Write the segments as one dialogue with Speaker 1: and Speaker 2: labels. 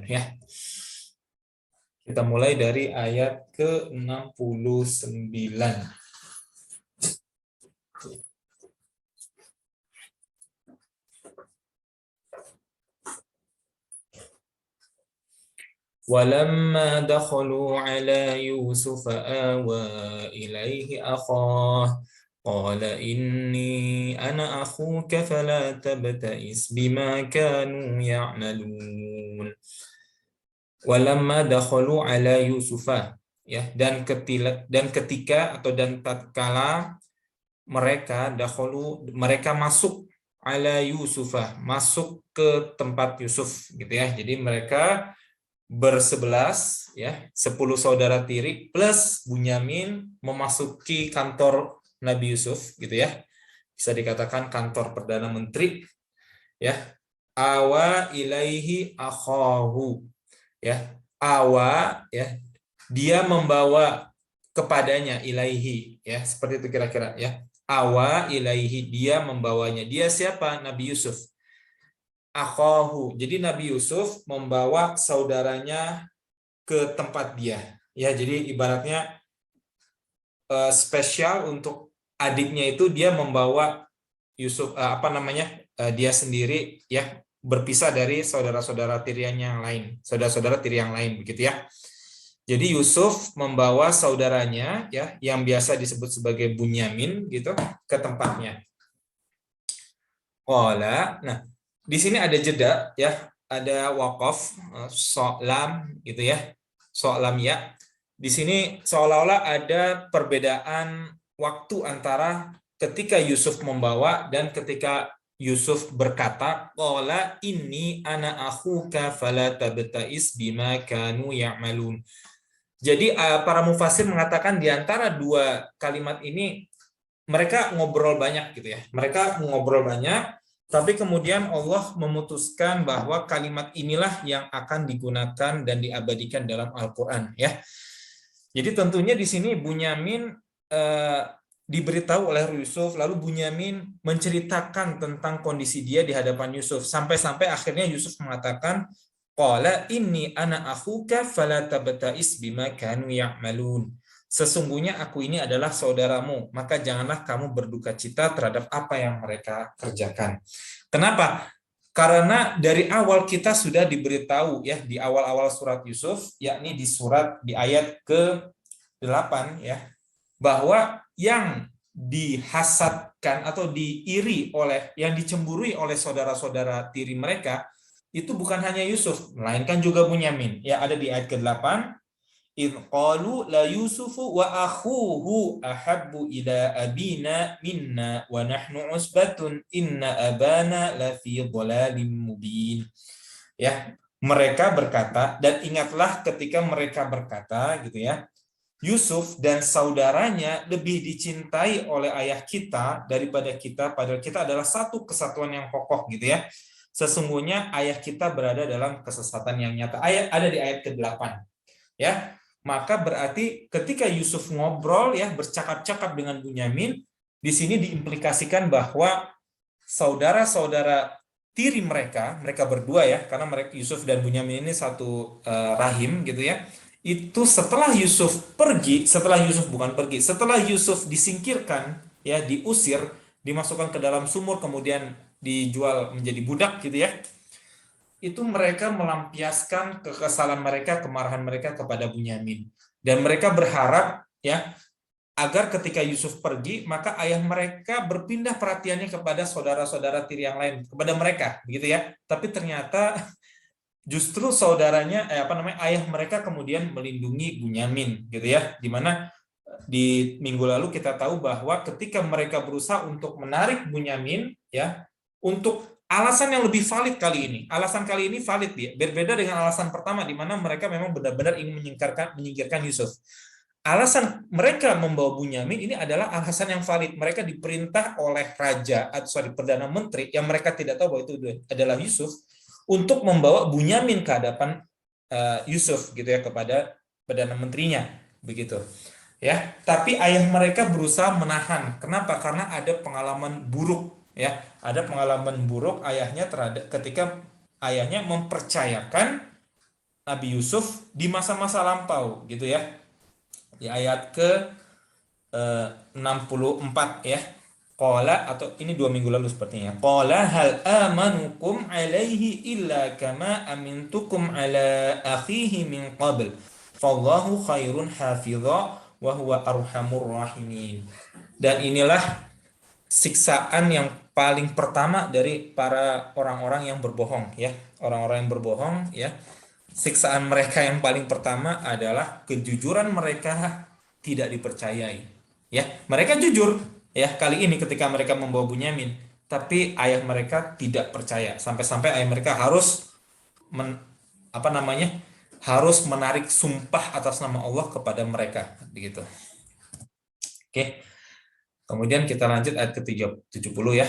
Speaker 1: ya. Kita mulai dari ayat ke-69. Walamma dakhalu ala Yusuf awa ilaihi akhah qala inni ana akhuka fala tabta'is bima kanu ya'malun. Walamma dakhalu ala Yusufa, ya, dan ketika atau tatkala mereka masuk ala Yusufa, masuk ke tempat Yusuf gitu ya. Jadi mereka bersebelas, ya, 10 saudara tiri plus Bunyamin memasuki kantor Nabi Yusuf gitu ya. Bisa dikatakan kantor Perdana Menteri, ya. Awa ilaihi akhahu, ya. Awa, ya, dia membawa kepadanya, ilaihi, ya, seperti itu kira-kira, ya. Awa ilaihi, dia membawanya. Dia siapa? Nabi Yusuf. Akhahu, jadi Nabi Yusuf membawa saudaranya ke tempat dia, ya. Jadi ibaratnya spesial untuk adiknya itu, dia membawa Yusuf dia sendiri, ya, berpisah dari saudara-saudara tiriannya yang lain, saudara-saudara tiri yang lain, begitu ya. Jadi Yusuf membawa saudaranya, ya, yang biasa disebut sebagai Bunyamin gitu, ke tempatnya. Nah, di sini ada jeda, ya, ada waqaf, so'lam gitu ya, so'lam ya. Di sini seolah-olah ada perbedaan waktu antara ketika Yusuf membawa dan ketika Yusuf berkata, qala inni ana akhuka fala tabta'is bima kanu ya'malun. Jadi para mufasir mengatakan di antara dua kalimat ini mereka ngobrol banyak gitu ya. Mereka ngobrol banyak, tapi kemudian Allah memutuskan bahwa kalimat inilah yang akan digunakan dan diabadikan dalam Al-Qur'an, ya. Jadi tentunya di sini Bunyamin diberitahu oleh Yusuf, lalu Bunyamin menceritakan tentang kondisi dia di hadapan Yusuf, sampai-sampai akhirnya Yusuf mengatakan, qala inni ana akhuka fala tabta'is bima kanu ya'malun. Sesungguhnya aku ini adalah saudaramu, maka janganlah kamu berduka cita terhadap apa yang mereka kerjakan. Kenapa? Karena dari awal kita sudah diberitahu, ya, di awal-awal surat Yusuf, yakni di ayat ke-8, ya, bahwa yang dihasadkan atau diiri oleh, yang dicemburui oleh saudara-saudara tiri mereka itu bukan hanya Yusuf, melainkan juga Bunyamin. Ya, ada di ayat ke-8, idh qalu la Yusufu wa akhuhu ahabbu ila abina minna wa nahnu usbatun inna abana la fi dhalalin mubin. Ya, mereka berkata, dan ingatlah ketika mereka berkata gitu ya, Yusuf dan saudaranya lebih dicintai oleh ayah kita daripada kita, padahal kita adalah satu kesatuan yang kokoh gitu ya. Sesungguhnya ayah kita berada dalam kesesatan yang nyata. Ada di ayat ke-8. Ya. Maka berarti ketika Yusuf ngobrol, ya, bercakap-cakap dengan Bunyamin, di sini diimplikasikan bahwa saudara-saudara tiri mereka berdua, ya, karena mereka Yusuf dan Bunyamin ini satu rahim gitu ya. Itu setelah Yusuf disingkirkan, ya, diusir, dimasukkan ke dalam sumur, kemudian dijual menjadi budak gitu ya, itu mereka melampiaskan kekesalan mereka, kemarahan mereka kepada Bunyamin, dan mereka berharap, ya, agar ketika Yusuf pergi, maka ayah mereka berpindah perhatiannya kepada saudara-saudara tiri yang lain, kepada mereka, begitu ya. Tapi ternyata justru ayah mereka kemudian melindungi Bunyamin, gitu ya. Dimana di minggu lalu kita tahu bahwa ketika mereka berusaha untuk menarik Bunyamin, ya, untuk alasan yang lebih valid kali ini. Alasan kali ini valid, ya. Berbeda dengan alasan pertama di mana mereka memang benar-benar ingin menyingkirkan Yusuf. Alasan mereka membawa Bunyamin ini adalah alasan yang valid. Mereka diperintah oleh raja atau Perdana Menteri yang mereka tidak tahu bahwa itu adalah Yusuf untuk membawa Bunyamin ke hadapan Yusuf gitu ya, kepada Perdana Menterinya, begitu. Ya, tapi ayah mereka berusaha menahan. Kenapa? Karena ada pengalaman buruk, ya. Ada pengalaman buruk ayahnya ketika ayahnya mempercayakan Nabi Yusuf di masa-masa lampau gitu ya. Di ayat ke 64 ya. Qala, atau ini 2 minggu lalu sepertinya. Qala hal amanukum alaihi illa kama amintukum ala akhihi min qabl. Fallahu khairun hafidha wa huwa arhamur rahimin. Dan inilah siksaan yang paling pertama dari para orang-orang yang berbohong ya. Orang-orang yang berbohong ya. Siksaan mereka yang paling pertama adalah kejujuran mereka tidak dipercayai. Ya, mereka jujur ya kali ini ketika mereka membawa Bunyamin, tapi ayah mereka tidak percaya. Sampai-sampai ayah mereka harus harus menarik sumpah atas nama Allah kepada mereka begitu. Oke. Kemudian kita lanjut ayat ke-70 ya.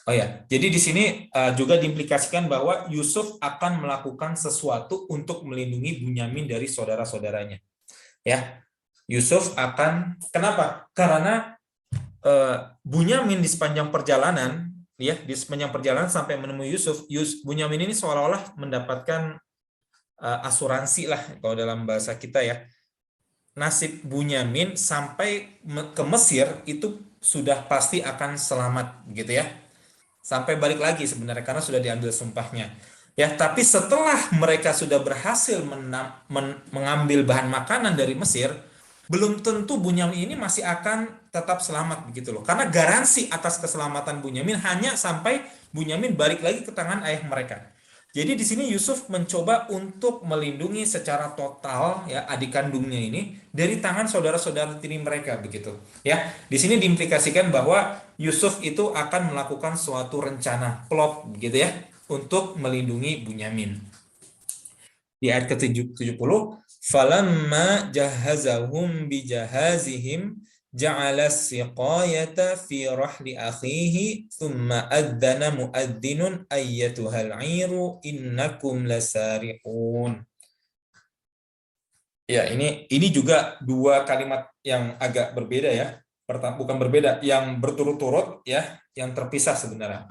Speaker 1: Oh ya, jadi di sini juga diimplikasikan bahwa Yusuf akan melakukan sesuatu untuk melindungi Bunyamin dari saudara-saudaranya. Ya, Yusuf akan, kenapa? Karena Bunyamin di sepanjang perjalanan, ya, di sepanjang perjalanan sampai menemui Yusuf, Bunyamin ini seolah-olah mendapatkan asuransi lah kalau dalam bahasa kita ya. Nasib Bunyamin sampai ke Mesir itu sudah pasti akan selamat, gitu ya. Sampai balik lagi sebenarnya karena sudah diambil sumpahnya. Ya, tapi setelah mereka sudah berhasil mengambil bahan makanan dari Mesir, belum tentu Bunyamin ini masih akan tetap selamat begitu loh. Karena garansi atas keselamatan Bunyamin hanya sampai Bunyamin balik lagi ke tangan ayah mereka. Jadi di sini Yusuf mencoba untuk melindungi secara total ya adik kandungnya ini dari tangan saudara-saudara tiri mereka begitu. Ya, di sini diimplikasikan bahwa Yusuf itu akan melakukan suatu rencana plot begitu ya untuk melindungi Bunyamin. Di ayat ke-70, falamma jahazahum bijahazihim ja'ala siqayata fi rahli akhihi thumma adzana muadzzinun ayyatuhal 'iru innakum lasariqun. Ya, ini juga dua kalimat yang agak berbeda ya. Bukan berbeda, yang berturut-turut ya, yang terpisah sebenarnya.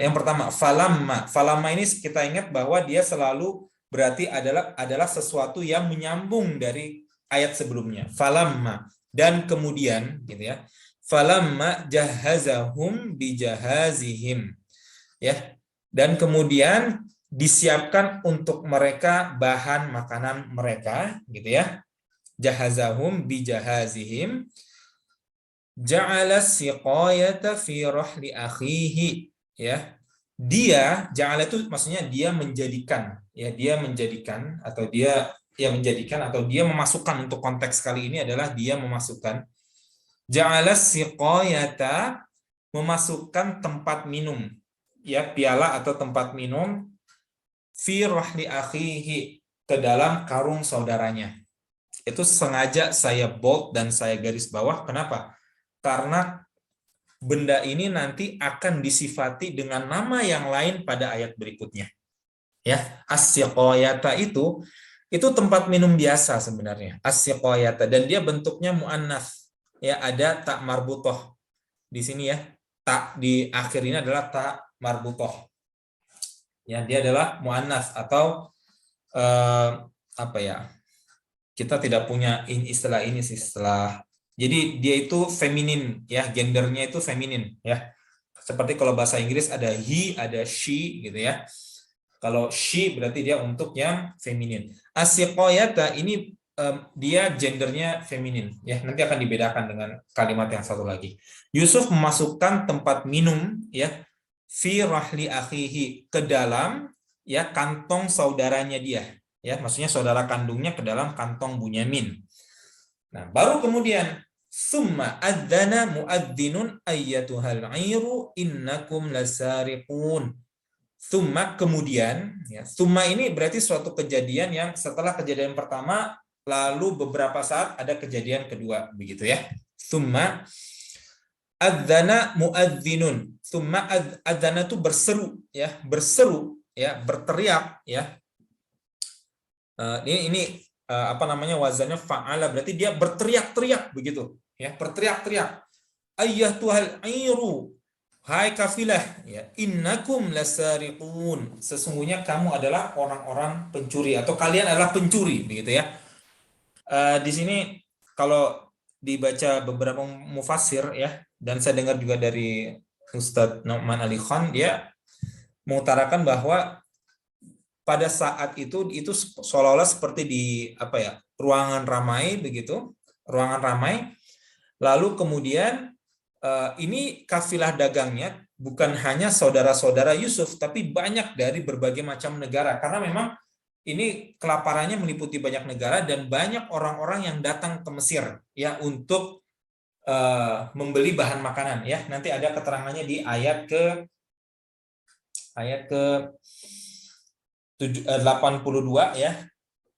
Speaker 1: Yang pertama, falamma. Falamma ini kita ingat bahwa dia selalu berarti adalah sesuatu yang menyambung dari ayat sebelumnya. Falamma, dan kemudian gitu ya. Falamma jahazahum bijahazihim. Ya. Dan kemudian disiapkan untuk mereka bahan makanan mereka gitu ya. Jahazahum bijahazihim ja'ala siqayata fi rahli akhihi ya. Dia ja'ala itu maksudnya dia menjadikan ya, dia menjadikan atau dia memasukkan, untuk konteks kali ini adalah dia memasukkan, ja'ala siqayata, memasukkan tempat minum ya, piala atau tempat minum, fi rahli akhihi, ke dalam karung saudaranya. Itu sengaja saya bold dan saya garis bawah. Kenapa? Karena benda ini nanti akan disifati dengan nama yang lain pada ayat berikutnya. Ya, as-siqayata itu tempat minum biasa sebenarnya. As-siqayata, dan dia bentuknya muannats. Ya, ada tak marbutoh di sini ya. Tak di akhir ini adalah tak marbutoh. Ya, dia adalah muannats atau apa ya? Kita tidak punya istilah ini sih, jadi dia itu feminin ya, gendernya itu feminin ya. Seperti kalau bahasa Inggris ada he, ada she gitu ya. Kalau she berarti dia untuk yang feminin. As-siqayata ini dia gendernya feminin ya. Nanti akan dibedakan dengan kalimat yang satu lagi. Yusuf memasukkan tempat minum ya, fi rahli akhihi, ke dalam ya kantong saudaranya dia. Ya, maksudnya saudara kandungnya ke dalam kantong Bunyamin. Nah, baru kemudian summa adzana muadzzinun ayyatuhal 'iru innakum lasariqun. Summa, kemudian ya. Summa ini berarti suatu kejadian yang setelah kejadian pertama lalu beberapa saat ada kejadian kedua begitu ya. Summa adzana muadzinun. Summa adzana itu berseru ya, berteriak ya. Ini wazannya fa'ala, berarti dia berteriak-teriak begitu ya, berteriak-teriak, ayyatuhal 'iru, hai kafilah, ya, innakum lasariqun, sesungguhnya kamu adalah orang-orang pencuri atau kalian adalah pencuri, begitu ya. Di sini kalau dibaca beberapa mufassir ya, dan saya dengar juga dari Ustadz Nu'man Ali Khan, dia mengutarakan bahwa pada saat itu seolah-olah seperti di apa ya, ruangan ramai begitu, ruangan ramai. Lalu kemudian ini kafilah dagangnya bukan hanya saudara-saudara Yusuf, tapi banyak dari berbagai macam negara, karena memang ini kelaparannya meliputi banyak negara dan banyak orang-orang yang datang ke Mesir ya untuk membeli bahan makanan ya. Nanti ada keterangannya di ayat ke 82 ya,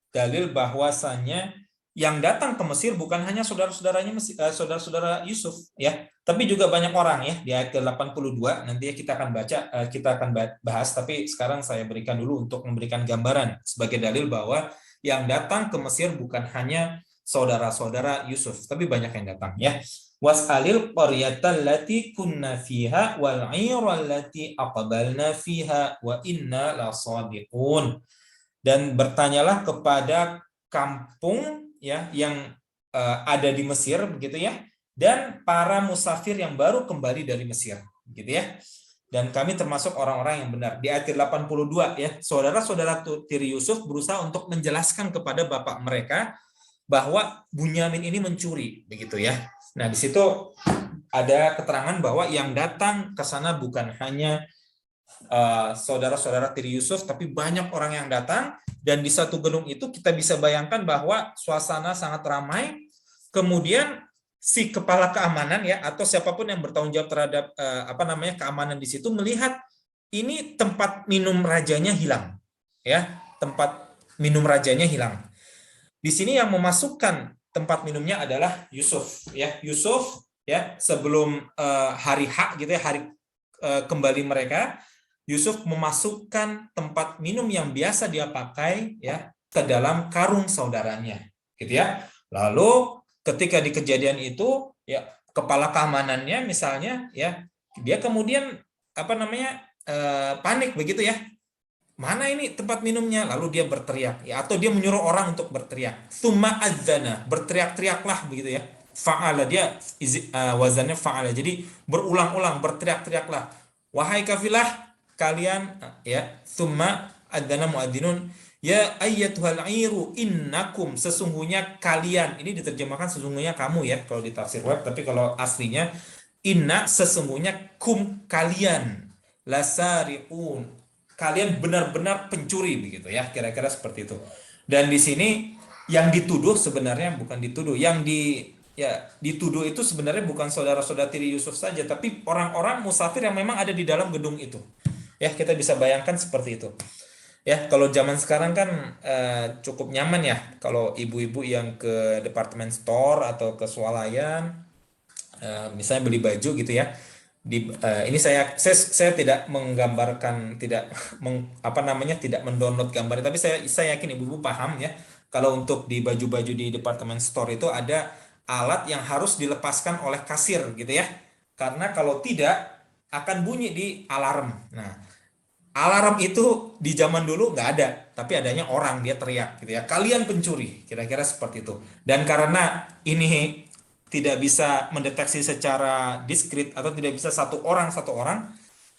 Speaker 1: dalil bahwasannya yang datang ke Mesir bukan hanya saudara-saudaranya saudara-saudara Yusuf ya, tapi juga banyak orang ya, di ayat ke-82 nanti ya kita akan baca, kita akan bahas, tapi sekarang saya berikan dulu untuk memberikan gambaran sebagai dalil bahwa yang datang ke Mesir bukan hanya saudara-saudara Yusuf, tapi banyak yang datang ya. Was'alil qaryatal lati kunna fiha wal 'iral lati aqbalna fiha wa inna lasadiqun. Dan bertanyalah kepada kampung ya yang ada di Mesir begitu ya, dan para musafir yang baru kembali dari Mesir gitu ya. Dan kami termasuk orang-orang yang benar. Di ayat 82 ya, saudara-saudara tiri Yusuf berusaha untuk menjelaskan kepada bapak mereka bahwa Bunyamin ini mencuri begitu ya. Nah, di situ ada keterangan bahwa yang datang ke sana bukan hanya saudara-saudara tiri Yusuf, tapi banyak orang yang datang, dan di satu gedung itu kita bisa bayangkan bahwa suasana sangat ramai. Kemudian si kepala keamanan ya, atau siapapun yang bertanggung jawab terhadap keamanan di situ, melihat ini tempat minum rajanya hilang ya, tempat minum rajanya hilang. Di sini yang memasukkan tempat minumnya adalah Yusuf ya. Yusuf ya, sebelum hari H gitu ya, hari kembali mereka, Yusuf memasukkan tempat minum yang biasa dia pakai ya ke dalam karung saudaranya gitu ya. Lalu ketika di kejadian itu ya, kepala keamanannya misalnya ya, dia kemudian panik begitu ya, mana ini tempat minumnya, lalu dia berteriak ya, atau dia menyuruh orang untuk berteriak, tsumma adzana, berteriak-teriaklah begitu ya. Fa'ala, dia wazannya fa'ala, jadi berulang-ulang berteriak-teriaklah, wahai kafilah kalian ya, tsumma adzana muadzinun ya ayyatuhal airu innakum, sesungguhnya kalian, ini diterjemahkan sesungguhnya kamu ya kalau di tafsir web, tapi kalau aslinya inna, sesungguhnya, kum, kalian, lasariqun, kalian benar-benar pencuri begitu ya, kira-kira seperti itu. Dan di sini yang dituduh sebenarnya bukan dituduh, yang dituduh itu sebenarnya bukan saudara-saudara tiri Yusuf saja, tapi orang-orang musafir yang memang ada di dalam gedung itu. Ya, kita bisa bayangkan seperti itu. Ya, kalau zaman sekarang kan cukup nyaman ya, kalau ibu-ibu yang ke department store atau ke swalayan, misalnya beli baju gitu ya. Ini saya tidak menggambarkan, tidak tidak mendownload gambar, tapi saya yakin ibu-ibu paham ya, kalau untuk di baju-baju di department store itu ada alat yang harus dilepaskan oleh kasir gitu ya, karena kalau tidak akan bunyi di alarm. Nah, alarm itu di zaman dulu nggak ada, tapi adanya orang, dia teriak gitu ya, kalian pencuri, kira-kira seperti itu. Dan karena ini tidak bisa mendeteksi secara diskret atau tidak bisa satu orang,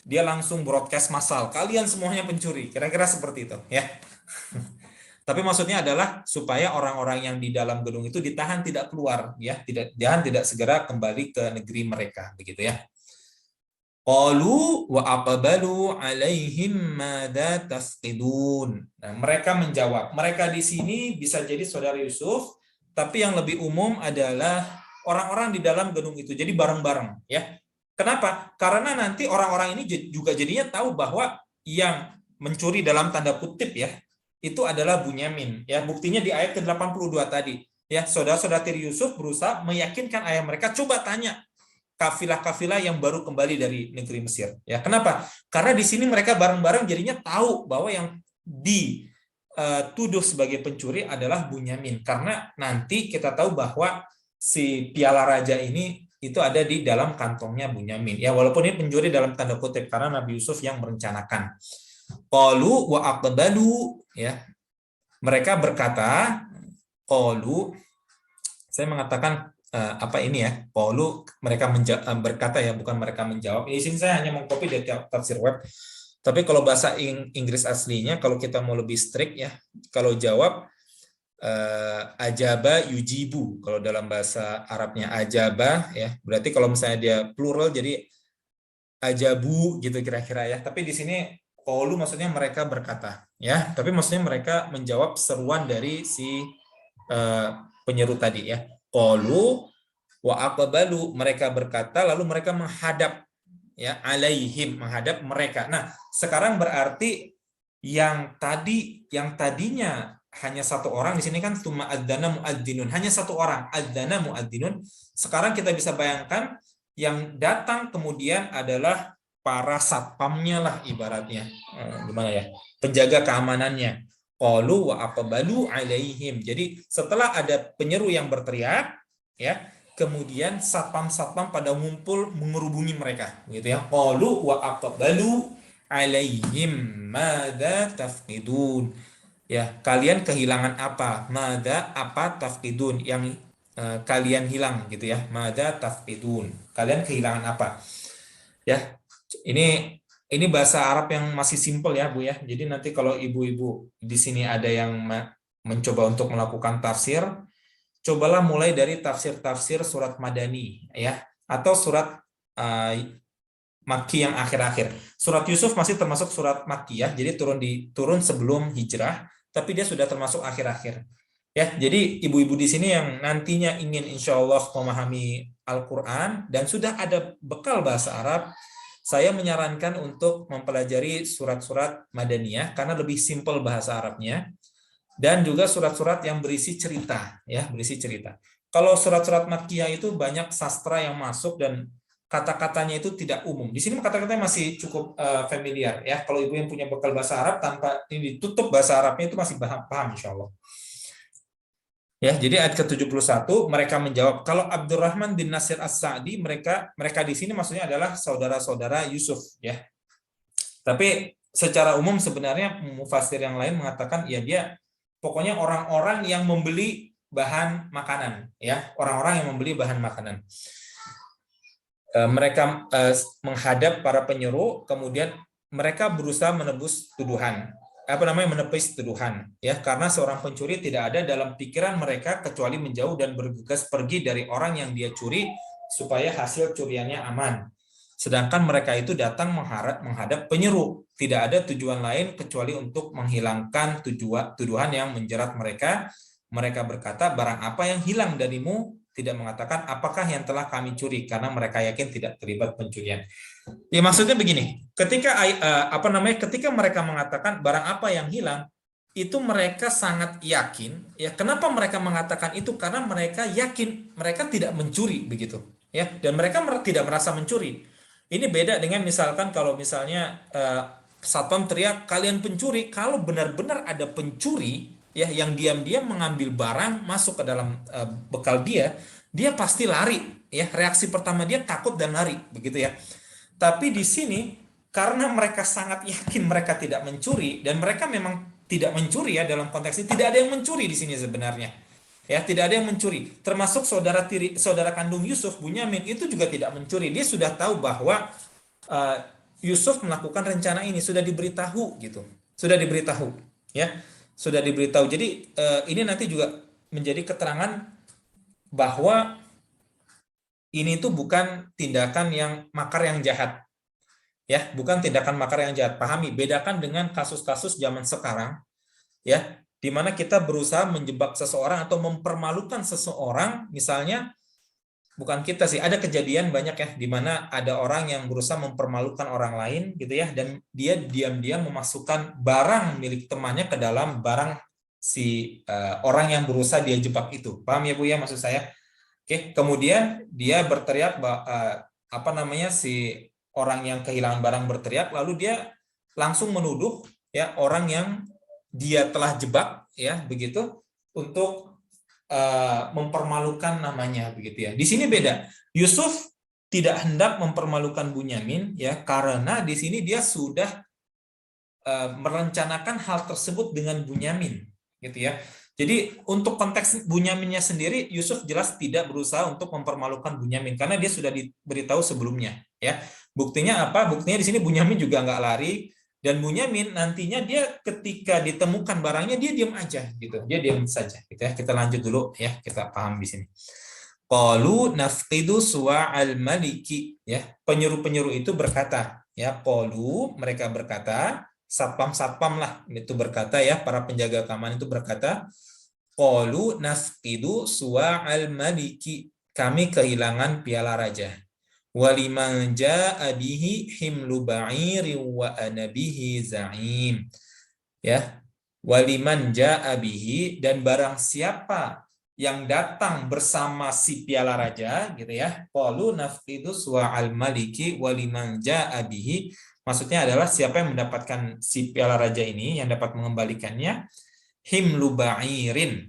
Speaker 1: dia langsung broadcast massal, kalian semuanya pencuri, kira-kira seperti itu ya. Tapi maksudnya adalah supaya orang-orang yang di dalam gedung itu ditahan, tidak keluar ya, tidak segera kembali ke negeri mereka begitu ya. Qalu wa aqbalu alaihim madza tafqidun. Nah, mereka menjawab. Mereka di sini bisa jadi saudara Yusuf, tapi yang lebih umum adalah orang-orang di dalam gedung itu. Jadi bareng-bareng ya. Kenapa? Karena nanti orang-orang ini juga jadinya tahu bahwa yang mencuri dalam tanda kutip ya, itu adalah Bunyamin ya. Buktinya di ayat ke-82 tadi. Ya, saudara-saudara tiri Yusuf berusaha meyakinkan ayah mereka, coba tanya kafilah-kafilah yang baru kembali dari negeri Mesir. Ya, kenapa? Karena di sini mereka bareng-bareng jadinya tahu bahwa yang dituduh sebagai pencuri adalah Bunyamin. Karena nanti kita tahu bahwa si piala raja ini itu ada di dalam kantongnya Bunyamin. Ya, walaupun ini pencuri dalam tanda kutip karena Nabi Yusuf yang merencanakan. Qalu wa aqbalu, ya. Mereka berkata, qalu, saya mengatakan apa ini ya? Qalu, mereka berkata, ya, bukan mereka menjawab. Di sini saya hanya mengcopy dari tafsir web. Tapi kalau bahasa Inggris aslinya, kalau kita mau lebih strict ya, kalau jawab ajaba yujibu. Kalau dalam bahasa Arabnya ajaba, ya, berarti kalau misalnya dia plural jadi ajabu gitu kira-kira ya. Tapi di sini qalu maksudnya mereka berkata, ya. Tapi maksudnya mereka menjawab seruan dari si penyeru tadi ya. Qalu wa aqbalu, mereka berkata lalu mereka menghadap, ya, alaihim, menghadap mereka. Nah, sekarang berarti yang tadinya hanya satu orang, di sini kan cuma adzana muadzzinun, hanya satu orang, adzana muadzzinun. Sekarang kita bisa bayangkan yang datang kemudian adalah para satpamnya lah ibaratnya. Gimana ya? Penjaga keamanannya. Qalu wa aqbalu alaihim. Jadi setelah ada penyeru yang berteriak, ya, kemudian satpam-satpam pada ngumpul mengerubungi mereka, gitu ya. Qalu wa aqbalu alaihim madza tafqidun. Ya, kalian kehilangan apa? Madza, apa, tafqidun, yang kalian hilang, gitu ya. Madza tafqidun. Kalian kehilangan apa? Ya. Ini bahasa Arab yang masih simpel ya, Bu ya. Jadi nanti kalau ibu-ibu di sini ada yang mencoba untuk melakukan tafsir, cobalah mulai dari tafsir-tafsir surat Madani ya, atau surat Makki yang akhir-akhir. Surat Yusuf masih termasuk surat Makki ya, jadi turun sebelum hijrah, tapi dia sudah termasuk akhir-akhir. Ya, jadi ibu-ibu di sini yang nantinya ingin insya Allah memahami Al-Quran dan sudah ada bekal bahasa Arab, saya menyarankan untuk mempelajari surat-surat Madaniyah karena lebih simpel bahasa Arabnya. Dan juga surat-surat yang berisi cerita, ya, berisi cerita. Kalau surat-surat Makkiyah itu banyak sastra yang masuk dan kata-katanya itu tidak umum. Di sini kata-katanya masih cukup familiar, ya. Kalau ibu yang punya bekal bahasa Arab tanpa ini ditutup bahasa Arabnya itu masih paham insya Allah. Ya, jadi ayat ke-71 mereka menjawab, kalau Abdurrahman bin Nasir As-Sa'di, mereka di sini maksudnya adalah saudara-saudara Yusuf, ya. Tapi secara umum sebenarnya mufassir yang lain mengatakan ya dia pokoknya orang-orang yang membeli bahan makanan, ya, orang-orang yang membeli bahan makanan. Mereka menghadap para penyeru, kemudian mereka berusaha menebus tuduhan, menepis tuduhan, ya, karena seorang pencuri tidak ada dalam pikiran mereka kecuali menjauh dan bergegas pergi dari orang yang dia curi supaya hasil curiannya aman. Sedangkan mereka itu datang menghadap penyeru, tidak ada tujuan lain kecuali untuk menghilangkan tuduhan yang menjerat mereka. Mereka berkata, barang apa yang hilang darimu, tidak mengatakan apakah yang telah kami curi, karena mereka yakin tidak terlibat pencurian. Ya, maksudnya begini, ketika mereka mengatakan barang apa yang hilang, itu mereka sangat yakin, ya. Kenapa mereka mengatakan itu? Karena mereka yakin mereka tidak mencuri, begitu, ya, dan mereka tidak merasa mencuri. Ini beda dengan misalkan kalau misalnya satpam teriak kalian pencuri, kalau benar-benar ada pencuri, ya, yang diam-diam mengambil barang masuk ke dalam bekal dia pasti lari, ya. Reaksi pertama dia takut dan lari, begitu ya. Tapi di sini karena mereka sangat yakin mereka tidak mencuri, dan mereka memang tidak mencuri, ya, dalam konteks ini tidak ada yang mencuri di sini sebenarnya. Ya, tidak ada yang mencuri. Termasuk saudara kandung Yusuf, Bunyamin, itu juga tidak mencuri. Dia sudah tahu bahwa Yusuf melakukan rencana ini, sudah diberitahu gitu. Sudah diberitahu, ya. Sudah diberitahu. Jadi ini nanti juga menjadi keterangan bahwa ini tuh bukan tindakan yang makar yang jahat. Ya, bukan tindakan makar yang jahat. Pahami, bedakan dengan kasus-kasus zaman sekarang, ya, di mana kita berusaha menjebak seseorang atau mempermalukan seseorang. Misalnya, bukan kita sih, ada kejadian banyak ya, di mana ada orang yang berusaha mempermalukan orang lain, gitu ya, dan dia diam-diam memasukkan barang milik temannya ke dalam barang si orang yang berusaha dia jebak itu. Paham ya Bu ya maksud saya? Oke, kemudian dia berteriak, si orang yang kehilangan barang berteriak, lalu dia langsung menuduh, ya, orang yang dia telah jebak, ya, begitu, untuk mempermalukan namanya begitu ya. Di sini beda. Yusuf tidak hendak mempermalukan Bunyamin ya, karena di sini dia sudah merencanakan hal tersebut dengan Bunyamin gitu ya. Jadi untuk konteks Bunyaminnya sendiri, Yusuf jelas tidak berusaha untuk mempermalukan Bunyamin karena dia sudah diberitahu sebelumnya ya. Buktinya apa? Buktinya di sini Bunyamin juga nggak lari, dan Bunyamin nantinya dia ketika ditemukan barangnya dia diam aja gitu. Dia diam saja gitu ya. Kita lanjut dulu ya, kita paham di sini. Qalu nafqidu suwa'al maliki ya. Penyuruh-penyuruh itu berkata ya, qalu mereka berkata, satpam-satpam lah itu berkata ya, para penjaga keamanan itu berkata, qalu nafqidu suwa'al maliki, kami kehilangan piala raja. Waliman ja'a bihi himlu ba'iri wa ana bihi za'im. Ya. Waliman ja'a bihi, dan barang siapa yang datang bersama si piala raja gitu ya. Qalu nafqidu suwa'al maliki waliman ja'a bihi. Maksudnya adalah siapa yang mendapatkan si piala raja ini, yang dapat mengembalikannya, himlu ba'irin.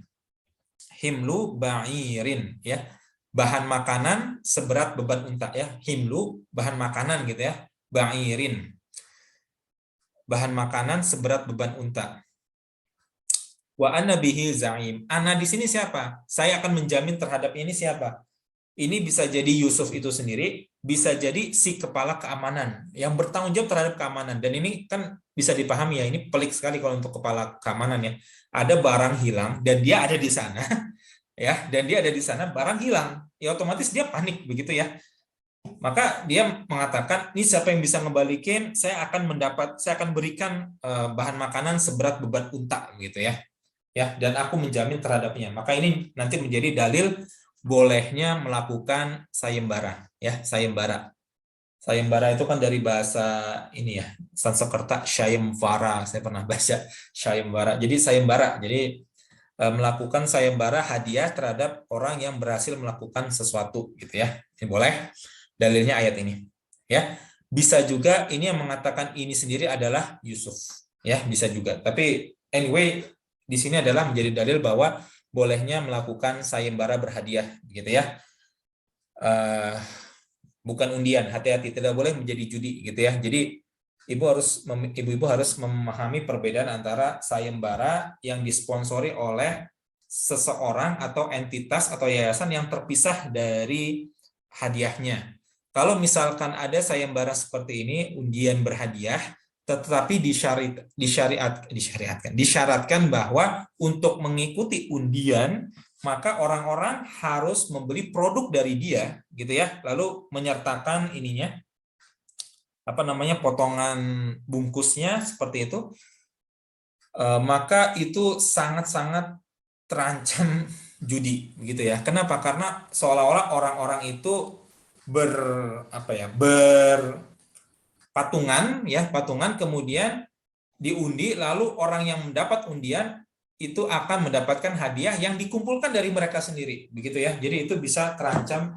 Speaker 1: Himlu ba'irin ya. Bahan makanan seberat beban unta ya. Himlu bahan makanan gitu ya. Ba'irin. Bahan makanan seberat beban unta. Wa ana bihi za'im. Ana di sini siapa? Saya akan menjamin terhadap ini siapa? Ini bisa jadi Yusuf itu sendiri, bisa jadi si kepala keamanan yang bertanggung jawab terhadap keamanan. Dan ini kan bisa dipahami ya, ini pelik sekali kalau untuk kepala keamanan ya. Ada barang hilang dan dia ada di sana ya, dan dia ada di sana, barang hilang. Ya otomatis dia panik begitu ya. Maka dia mengatakan, ini siapa yang bisa ngebalikin, saya akan berikan bahan makanan seberat beban unta gitu ya. Ya, dan aku menjamin terhadapnya. Maka ini nanti menjadi dalil bolehnya melakukan sayembara ya. Sayembara itu kan dari bahasa ini ya, Sanskerta syayemvara, saya pernah baca syayembara. Jadi sayembara, jadi melakukan sayembara hadiah terhadap orang yang berhasil melakukan sesuatu gitu ya. Ini boleh, dalilnya ayat ini ya. Bisa juga ini yang mengatakan ini sendiri adalah Yusuf ya, bisa juga. Tapi anyway, di sini adalah menjadi dalil bahwa bolehnya melakukan sayembara berhadiah gitu ya. Bukan undian, hati-hati, tidak boleh menjadi judi gitu ya. Jadi ibu-ibu harus memahami perbedaan antara sayembara yang disponsori oleh seseorang atau entitas atau yayasan yang terpisah dari hadiahnya. Kalau misalkan ada sayembara seperti ini, undian berhadiah, tetapi disyaratkan bahwa untuk mengikuti undian maka orang-orang harus membeli produk dari dia gitu ya, lalu menyertakan ininya potongan bungkusnya seperti itu, maka itu sangat-sangat terancam judi gitu ya. Kenapa? Karena seolah-olah orang-orang itu patungan kemudian diundi, lalu orang yang mendapat undian itu akan mendapatkan hadiah yang dikumpulkan dari mereka sendiri begitu ya. Jadi itu bisa terancam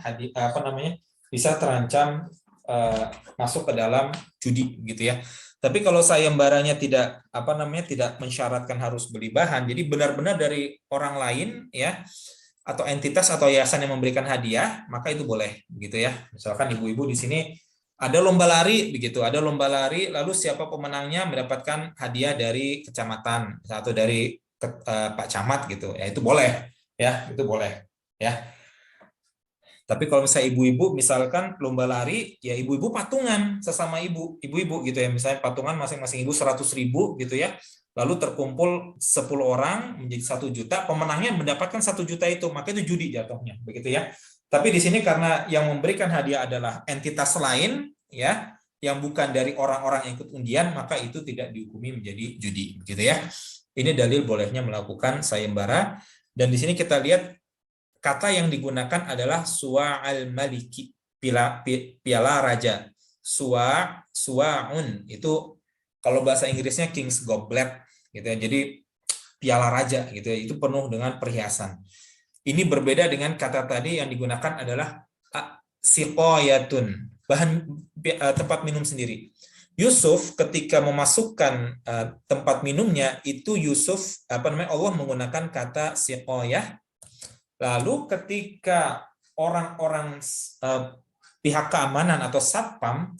Speaker 1: masuk ke dalam judi gitu ya. Tapi kalau sayembaranya tidak tidak mensyaratkan harus beli bahan, jadi benar-benar dari orang lain ya, atau entitas atau yayasan yang memberikan hadiah, maka itu boleh gitu ya. Misalkan ibu-ibu di sini ada lomba lari begitu, ada lomba lari, lalu siapa pemenangnya mendapatkan hadiah dari kecamatan atau dari Pak Camat gitu, ya itu boleh ya, itu boleh ya. Tapi kalau misalnya ibu-ibu misalkan lomba lari, ya ibu-ibu patungan sesama ibu-ibu gitu ya, misalnya patungan masing-masing ibu 100.000 gitu ya, lalu terkumpul 10 orang menjadi 1 juta, pemenangnya mendapatkan 1 juta itu, maka itu judi jatuhnya begitu ya. Tapi di sini karena yang memberikan hadiah adalah entitas lain ya, yang bukan dari orang-orang yang ikut undian, maka itu tidak dihukumi menjadi judi begitu ya. Ini dalil bolehnya melakukan sayembara, dan di sini kita lihat kata yang digunakan adalah suwa'al maliki, piala raja. Suwa'un itu kalau bahasa Inggrisnya king's goblet gitu ya. Jadi piala raja gitu ya, itu penuh dengan perhiasan. Ini berbeda dengan kata tadi yang digunakan adalah siqayatun, bahan tempat minum sendiri. Yusuf ketika memasukkan tempat minumnya itu Allah menggunakan kata siqayah Lalu ketika orang-orang pihak keamanan atau satpam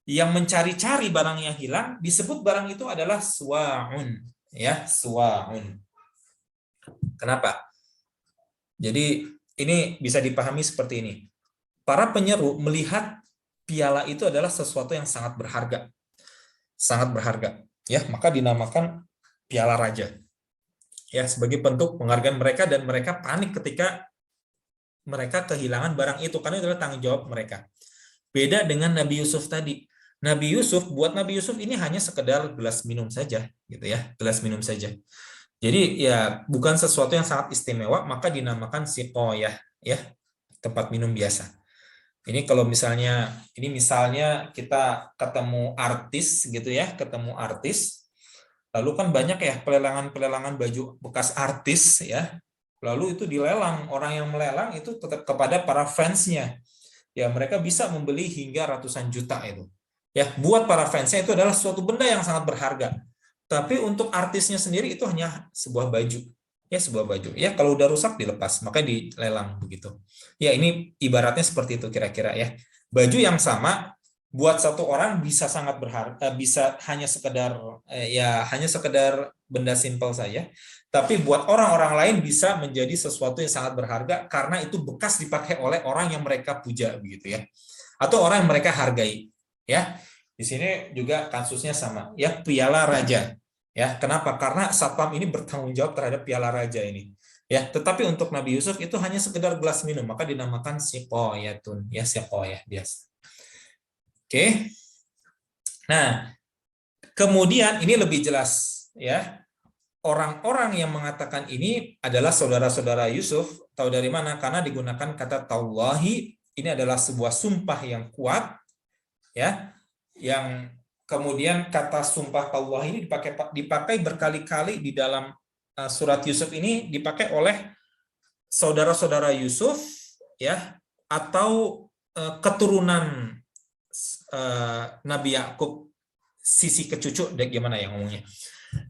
Speaker 1: yang mencari-cari barang yang hilang, disebut barang itu adalah suwa'un, ya, suwa'un. Kenapa? Jadi ini bisa dipahami seperti ini. Para penyeru melihat piala itu adalah sesuatu yang sangat berharga. Sangat berharga, ya, maka dinamakan piala raja. Ya, sebagai bentuk penghargaan mereka, dan mereka panik ketika mereka kehilangan barang itu karena itu adalah tanggung jawab mereka. Beda dengan Nabi Yusuf tadi. Buat Nabi Yusuf ini hanya sekedar gelas minum saja, gitu ya, gelas minum saja. Jadi ya bukan sesuatu yang sangat istimewa, maka dinamakan siqoyah, ya, tempat minum biasa. Ini kalau misalnya kita ketemu artis gitu ya, lalu kan banyak ya pelelangan baju bekas artis ya. Lalu itu dilelang, orang yang melelang itu tetap kepada para fansnya. Ya, mereka bisa membeli hingga ratusan juta itu. Ya, buat para fansnya itu adalah suatu benda yang sangat berharga. Tapi untuk artisnya sendiri itu hanya sebuah baju. Ya, sebuah baju. Ya, kalau udah rusak dilepas, maka dilelang begitu. Ya, ini ibaratnya seperti itu kira-kira ya. Baju yang sama buat satu orang bisa sangat berharga, bisa hanya sekedar benda simpel saja. Tapi buat orang-orang lain bisa menjadi sesuatu yang sangat berharga karena itu bekas dipakai oleh orang yang mereka puja begitu ya. Atau orang yang mereka hargai. Ya. Di sini juga kasusnya sama, ya, piala raja. Ya, kenapa? Karena satpam ini bertanggung jawab terhadap piala raja ini. Ya, tetapi untuk Nabi Yusuf itu hanya sekedar gelas minum, maka dinamakan siqoyatun, ya, siqoyah biasa. Oke. Nah, kemudian ini lebih jelas ya. Orang-orang yang mengatakan ini adalah saudara-saudara Yusuf. Tahu dari mana? Karena digunakan kata tallahi. Ini adalah sebuah sumpah yang kuat ya. Yang kemudian kata sumpah tallahi ini dipakai berkali-kali di dalam surat Yusuf ini, dipakai oleh saudara-saudara Yusuf ya, atau keturunan Nabi Yakub sisi kecucu, gimana ya ngomongnya.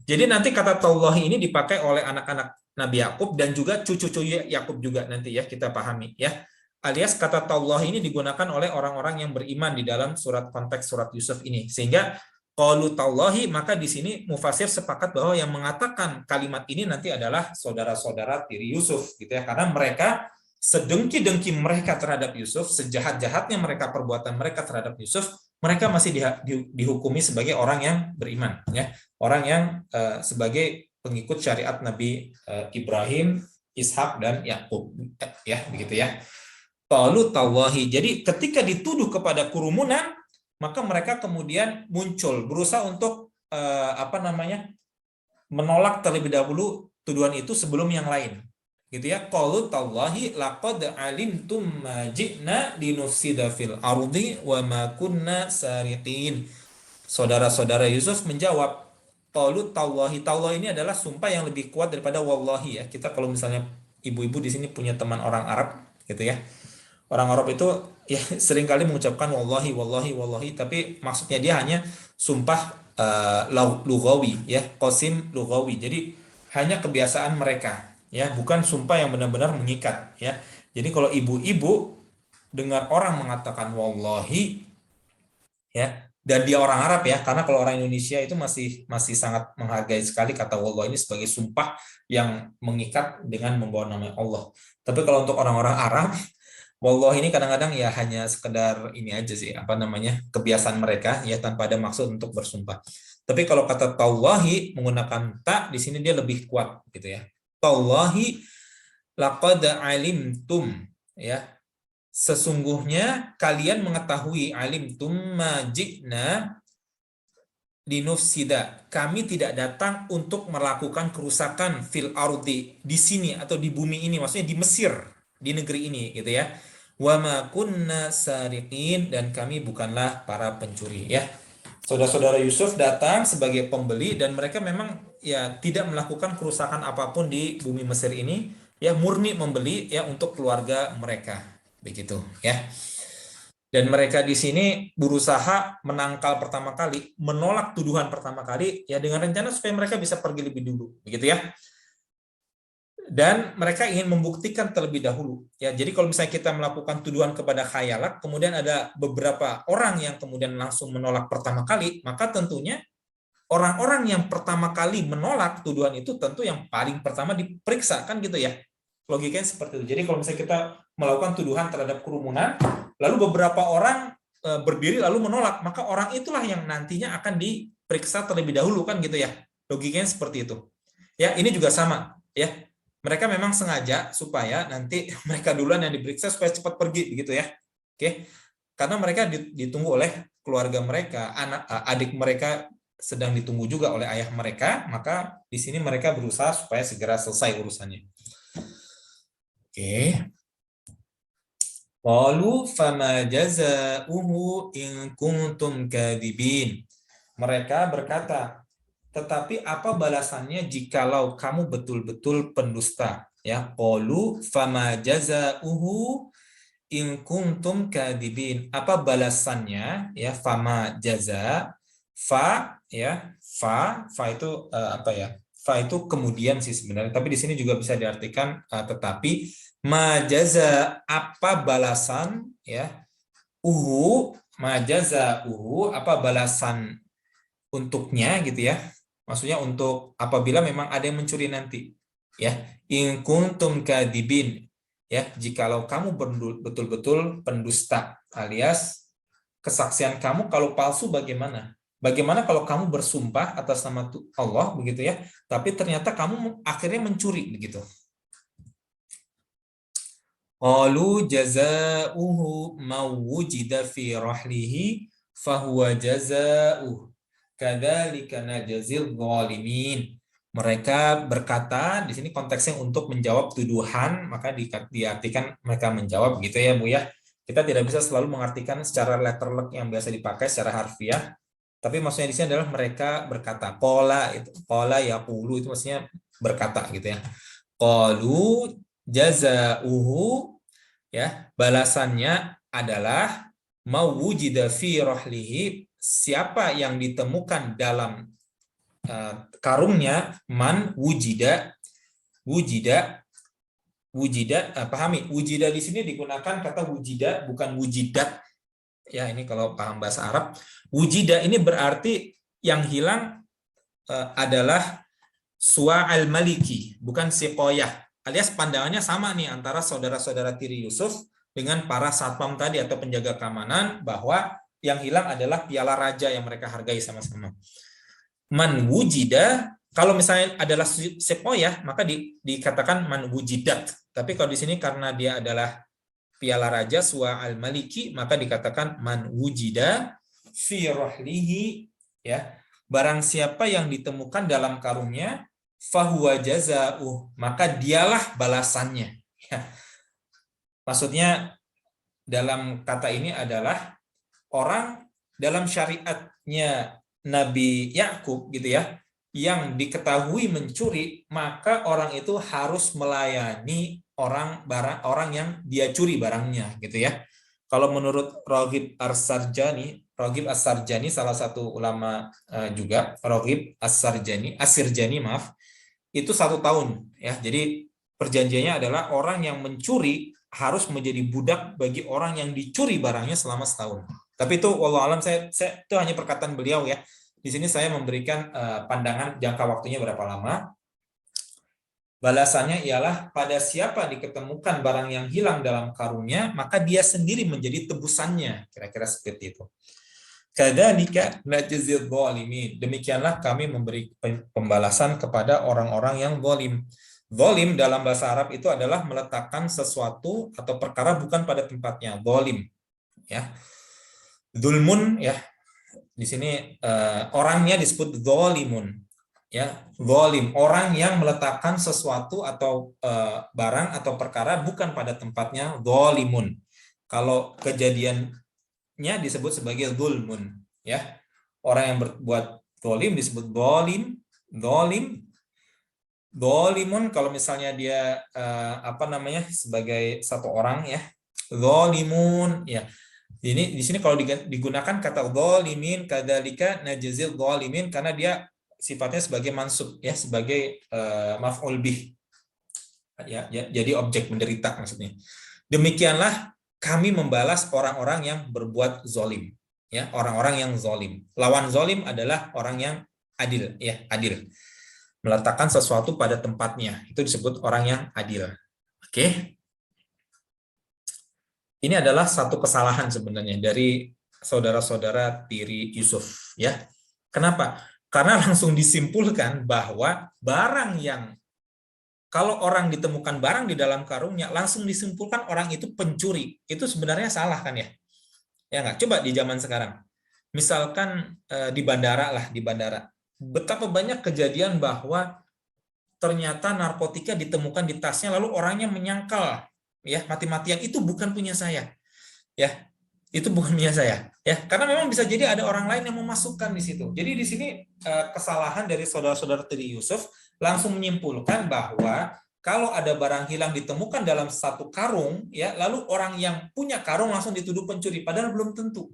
Speaker 1: Jadi nanti kata tallahi ini dipakai oleh anak-anak Nabi Yakub dan juga cucu-cucu Yakub juga nanti ya, kita pahami ya. Alias kata tallahi ini digunakan oleh orang-orang yang beriman di dalam konteks surat Yusuf ini. Sehingga qalu tallahi, maka di sini mufasir sepakat bahwa yang mengatakan kalimat ini nanti adalah saudara-saudara tiri Yusuf gitu ya, karena mereka sedengki-dengki mereka terhadap Yusuf, sejahat-jahatnya mereka perbuatan mereka terhadap Yusuf, mereka masih dihukumi sebagai orang yang beriman ya, orang yang sebagai pengikut syariat Nabi Ibrahim, Ishak dan Yakub ya, begitu ya. Qalu tallahi. Jadi ketika dituduh kepada kerumunan, maka mereka kemudian muncul berusaha untuk menolak terlebih dahulu tuduhan itu sebelum yang lain. Gitu ya. Qalu tallahi laqad alimtum ma ji'na linufsida fil ardi wa ma kunna sariqin. Saudara-saudara Yusuf menjawab, qalu tallahi. Tallahi ini adalah sumpah yang lebih kuat daripada wallahi ya. Kita kalau misalnya ibu-ibu di sini punya teman orang Arab gitu ya. Orang Arab itu ya seringkali mengucapkan wallahi wallahi wallahi, tapi maksudnya dia hanya sumpah lugawi ya, qasim lugawi. Jadi hanya kebiasaan mereka ya, bukan sumpah yang benar-benar mengikat ya. Jadi kalau ibu-ibu dengar orang mengatakan wallahi ya, dan dia orang Arab ya, karena kalau orang Indonesia itu masih sangat menghargai sekali kata wallah ini sebagai sumpah yang mengikat dengan membawa nama Allah. Tapi kalau untuk orang-orang Arab, wallah ini kadang-kadang ya hanya sekedar ini aja sih, kebiasaan mereka ya, tanpa ada maksud untuk bersumpah. Tapi kalau kata tallahi menggunakan ta, di sini dia lebih kuat gitu ya. Tallahi laqad alimtum ya. Sesungguhnya kalian mengetahui, alimtum ma ji'na linufsida. Kami tidak datang untuk melakukan kerusakan fil ardi, di sini atau di bumi ini, maksudnya di Mesir, di negeri ini gitu ya. Wa ma kunna sariqin, dan kami bukanlah para pencuri ya. Saudara-saudara Yusuf datang sebagai pembeli dan mereka memang ya tidak melakukan kerusakan apapun di bumi Mesir ini, ya, murni membeli ya untuk keluarga mereka begitu ya. Dan mereka di sini berusaha menangkal pertama kali, menolak tuduhan pertama kali ya, dengan rencana supaya mereka bisa pergi lebih dulu begitu ya. dan mereka ingin membuktikan terlebih dahulu. Ya, jadi kalau misalnya kita melakukan tuduhan kepada khayalak, kemudian ada beberapa orang yang kemudian langsung menolak pertama kali, maka tentunya orang-orang yang pertama kali menolak tuduhan itu tentu yang paling pertama diperiksa, kan gitu ya. Logikanya seperti itu. Jadi kalau misalnya kita melakukan tuduhan terhadap kerumunan, lalu beberapa orang berdiri lalu menolak, maka orang itulah yang nantinya akan diperiksa terlebih dahulu, kan gitu ya. Logikanya seperti itu. Ya, ini juga sama ya. Mereka memang sengaja supaya nanti mereka duluan yang diperiksa supaya cepat pergi begitu ya. Oke. Karena mereka ditunggu oleh keluarga mereka, adik mereka sedang ditunggu juga oleh ayah mereka, maka di sini mereka berusaha supaya segera selesai urusannya. Oke. Qalu fama jazaa'uhu in kuntum kadibin. Mereka berkata, tetapi apa balasannya jikalau kamu betul-betul pendusta? Ya, qalu fama jazaa'uhu in kuntum kadibin. Apa balasannya? Ya, fama jaza, fa ya, fa itu apa ya? Fa itu kemudian sih sebenarnya, tapi di sini juga bisa diartikan tetapi majaza apa balasan ya, majaza apa balasan untuknya gitu ya, maksudnya untuk apabila memang ada yang mencuri nanti ya, in kuntum kadibin ya, jikalau kamu betul-betul pendusta alias kesaksian kamu kalau palsu bagaimana kalau kamu bersumpah atas nama Allah begitu ya, tapi ternyata kamu akhirnya mencuri begitu. Qalu jazaohu ma wujida fi rahlihi fahuwa jazaoh kadzalika najzil zalimin. Mereka berkata, di sini konteksnya untuk menjawab tuduhan, maka diartikan mereka menjawab gitu ya Bu ya. Kita tidak bisa selalu mengartikan secara letterlek yang biasa dipakai secara harfiah, tapi maksudnya di sini adalah mereka berkata. Qala yaqulu itu maksudnya berkata gitu ya. Qalu jazauhu ya, balasannya adalah mawujida fi rahlihi, siapa yang ditemukan dalam karungnya, man wujida pahami wujida di sini digunakan kata wujida bukan wujidat ya, ini kalau paham bahasa Arab. Wujida ini berarti yang hilang adalah suwa al-maliki, bukan siqoyah, alias pandangannya sama nih antara saudara-saudara tiri Yusuf dengan para satpam tadi atau penjaga keamanan, bahwa yang hilang adalah piala raja yang mereka hargai sama-sama. Man wujida, kalau misalnya adalah siqoyah maka dikatakan man wujidat, tapi kalau di sini karena dia adalah piala raja suwa al-maliki maka dikatakan man wujida fi rahlihi ya, barang siapa yang ditemukan dalam karungnya fahuwa jazauh, maka dialah balasannya ya. Maksudnya dalam kata ini adalah orang dalam syariatnya Nabi Yakub gitu ya, yang diketahui mencuri, maka orang itu harus melayani orang yang dia curi barangnya gitu ya. Kalau menurut Raghib As-Sarjani salah satu ulama juga, Raghib As-Sirjani maaf, itu 1 tahun ya. Jadi perjanjiannya adalah orang yang mencuri harus menjadi budak bagi orang yang dicuri barangnya selama 1 tahun. Tapi itu wallahu alam, saya itu hanya perkataan beliau ya. Di sini saya memberikan pandangan jangka waktunya berapa lama. Balasannya ialah pada siapa diketemukan barang yang hilang dalam karungnya, maka dia sendiri menjadi tebusannya. Kira-kira seperti itu. Kadzalika najzil zalimin. Demikianlah kami memberi pembalasan kepada orang-orang yang zalim. Zalim dalam bahasa Arab itu adalah meletakkan sesuatu atau perkara bukan pada tempatnya. Zalim ya. Zulmun ya. Di sini orangnya disebut zalimun ya. Zalim, orang yang meletakkan sesuatu atau barang atau perkara bukan pada tempatnya, zalimun. Kalau kejadiannya disebut sebagai zulmun ya. Orang yang berbuat zalim disebut zalim. Zalimun kalau misalnya dia sebagai satu orang ya. Zalimun ya. Ini di sini kalau digunakan kata zalimin, kadzalika najzil zalimin, karena dia sifatnya sebagai mansub ya, sebagai maf'ul bih. jadi objek menderita maksudnya. Demikianlah kami membalas orang-orang yang berbuat zolim, ya, orang-orang yang zolim. Lawan zolim adalah orang yang adil, ya, adil. Meletakkan sesuatu pada tempatnya, itu disebut orang yang adil. Oke. Ini adalah satu kesalahan sebenarnya dari saudara-saudara tiri Yusuf, ya. Kenapa? Karena langsung disimpulkan bahwa barang yang, kalau orang ditemukan barang di dalam karungnya, langsung disimpulkan orang itu pencuri. Itu sebenarnya salah kan ya? Ya nggak? Coba di zaman sekarang. Misalkan di bandara lah, di bandara. Betapa banyak kejadian bahwa ternyata narkotika ditemukan di tasnya, lalu orangnya menyangkal, ya, mati-matian, itu bukan punya saya. Ya, itu bukan punya saya. Ya, karena memang bisa jadi ada orang lain yang memasukkan di situ. Jadi di sini kesalahan dari saudara-saudara tiri Yusuf langsung menyimpulkan bahwa kalau ada barang hilang ditemukan dalam satu karung, ya, lalu orang yang punya karung langsung dituduh pencuri, padahal belum tentu.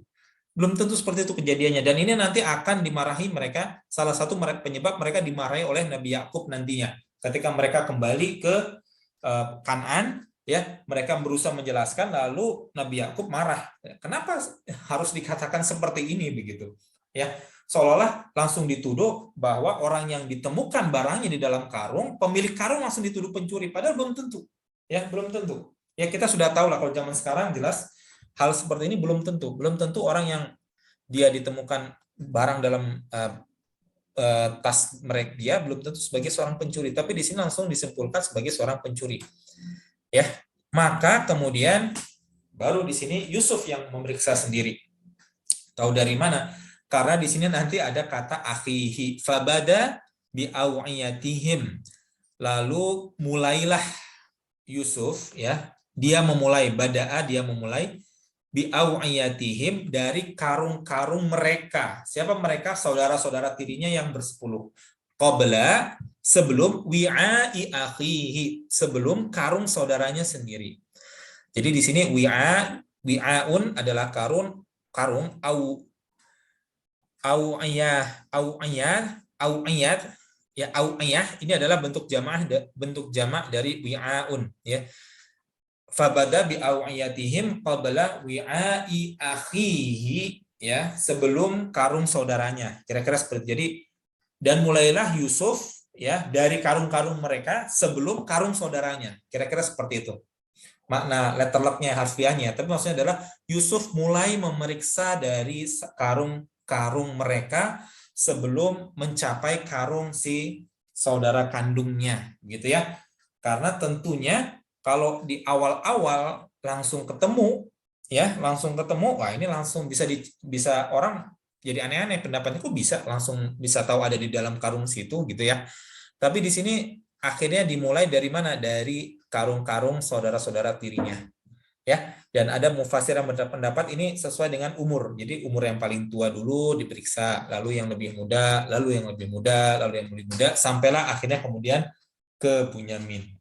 Speaker 1: Belum tentu seperti itu kejadiannya. Dan ini nanti akan dimarahi mereka, salah satu penyebab mereka dimarahi oleh Nabi Yakub nantinya. Ketika mereka kembali ke Kanaan, ya, mereka berusaha menjelaskan, lalu Nabi Yakub marah. Kenapa harus dikatakan seperti ini begitu? Ya, seolah-olah langsung dituduh bahwa orang yang ditemukan barangnya di dalam karung, pemilik karung langsung dituduh pencuri, padahal belum tentu. Ya, belum tentu. Ya, kita sudah tahu lah kalau zaman sekarang jelas hal seperti ini belum tentu. Belum tentu orang yang dia ditemukan barang dalam tas mereka dia belum tentu sebagai seorang pencuri, tapi di sini langsung disimpulkan sebagai seorang pencuri. Ya, maka kemudian baru di sini Yusuf yang memeriksa sendiri. Tahu dari mana? Karena di sini nanti ada kata akhihi fabada bi'awiyatihim. Lalu mulailah Yusuf, ya, dia memulai bi'awiyatihim, dari karung-karung mereka. Siapa mereka? Saudara-saudara tirinya yang bersepuluh. Qabla, sebelum wi'a'i akhihi, sebelum karung saudaranya sendiri. Jadi di sini wi'aun adalah karung awiyah ini adalah bentuk jamak dari wi'aun, ya. Fabada bi'awiyatihim qabla wi'a'i akhihi, ya, sebelum karung saudaranya. Kira-kira seperti itu. Jadi, dan mulailah Yusuf, ya, dari karung-karung mereka sebelum karung saudaranya. Kira-kira seperti itu. Makna letter luck-nya, harfiahnya, tapi maksudnya adalah Yusuf mulai memeriksa dari karung-karung mereka sebelum mencapai karung si saudara kandungnya, gitu ya. Karena tentunya kalau di awal-awal langsung ketemu, ya, wah ini langsung bisa orang jadi aneh-aneh, pendapatnya kok bisa langsung bisa tahu ada di dalam karung situ, gitu ya. Tapi di sini akhirnya dimulai dari mana? Dari karung-karung saudara-saudara tirinya, ya. Dan ada mufassir yang berpendapat ini sesuai dengan umur. Jadi umur yang paling tua dulu diperiksa, lalu yang lebih muda, lalu yang lebih muda, lalu yang lebih muda, sampailah akhirnya kemudian ke Bunyamin.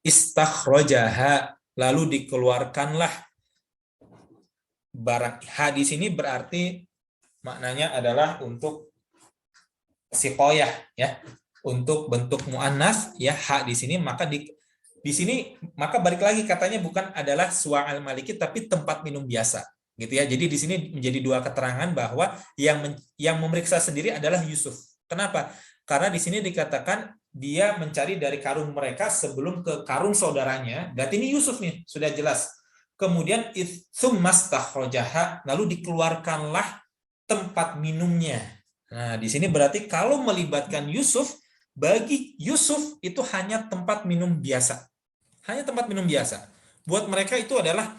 Speaker 1: Istakhrajaha, lalu dikeluarkanlah barang. Ha di sini berarti maknanya adalah untuk siqoyah, ya, untuk bentuk muannas, ya, hak di sini, maka di sini maka balik lagi katanya bukan adalah su'al maliki tapi tempat minum biasa, gitu ya. Jadi di sini menjadi dua keterangan bahwa yang memeriksa sendiri adalah Yusuf. Kenapa? Karena di sini dikatakan dia mencari dari karung mereka sebelum ke karung saudaranya. Berarti ini Yusuf nih, sudah jelas. Kemudian tsummastakhrajaha, lalu dikeluarkanlah tempat minumnya. Nah, di sini berarti kalau melibatkan Yusuf, bagi Yusuf itu hanya tempat minum biasa. Hanya tempat minum biasa. Buat mereka itu adalah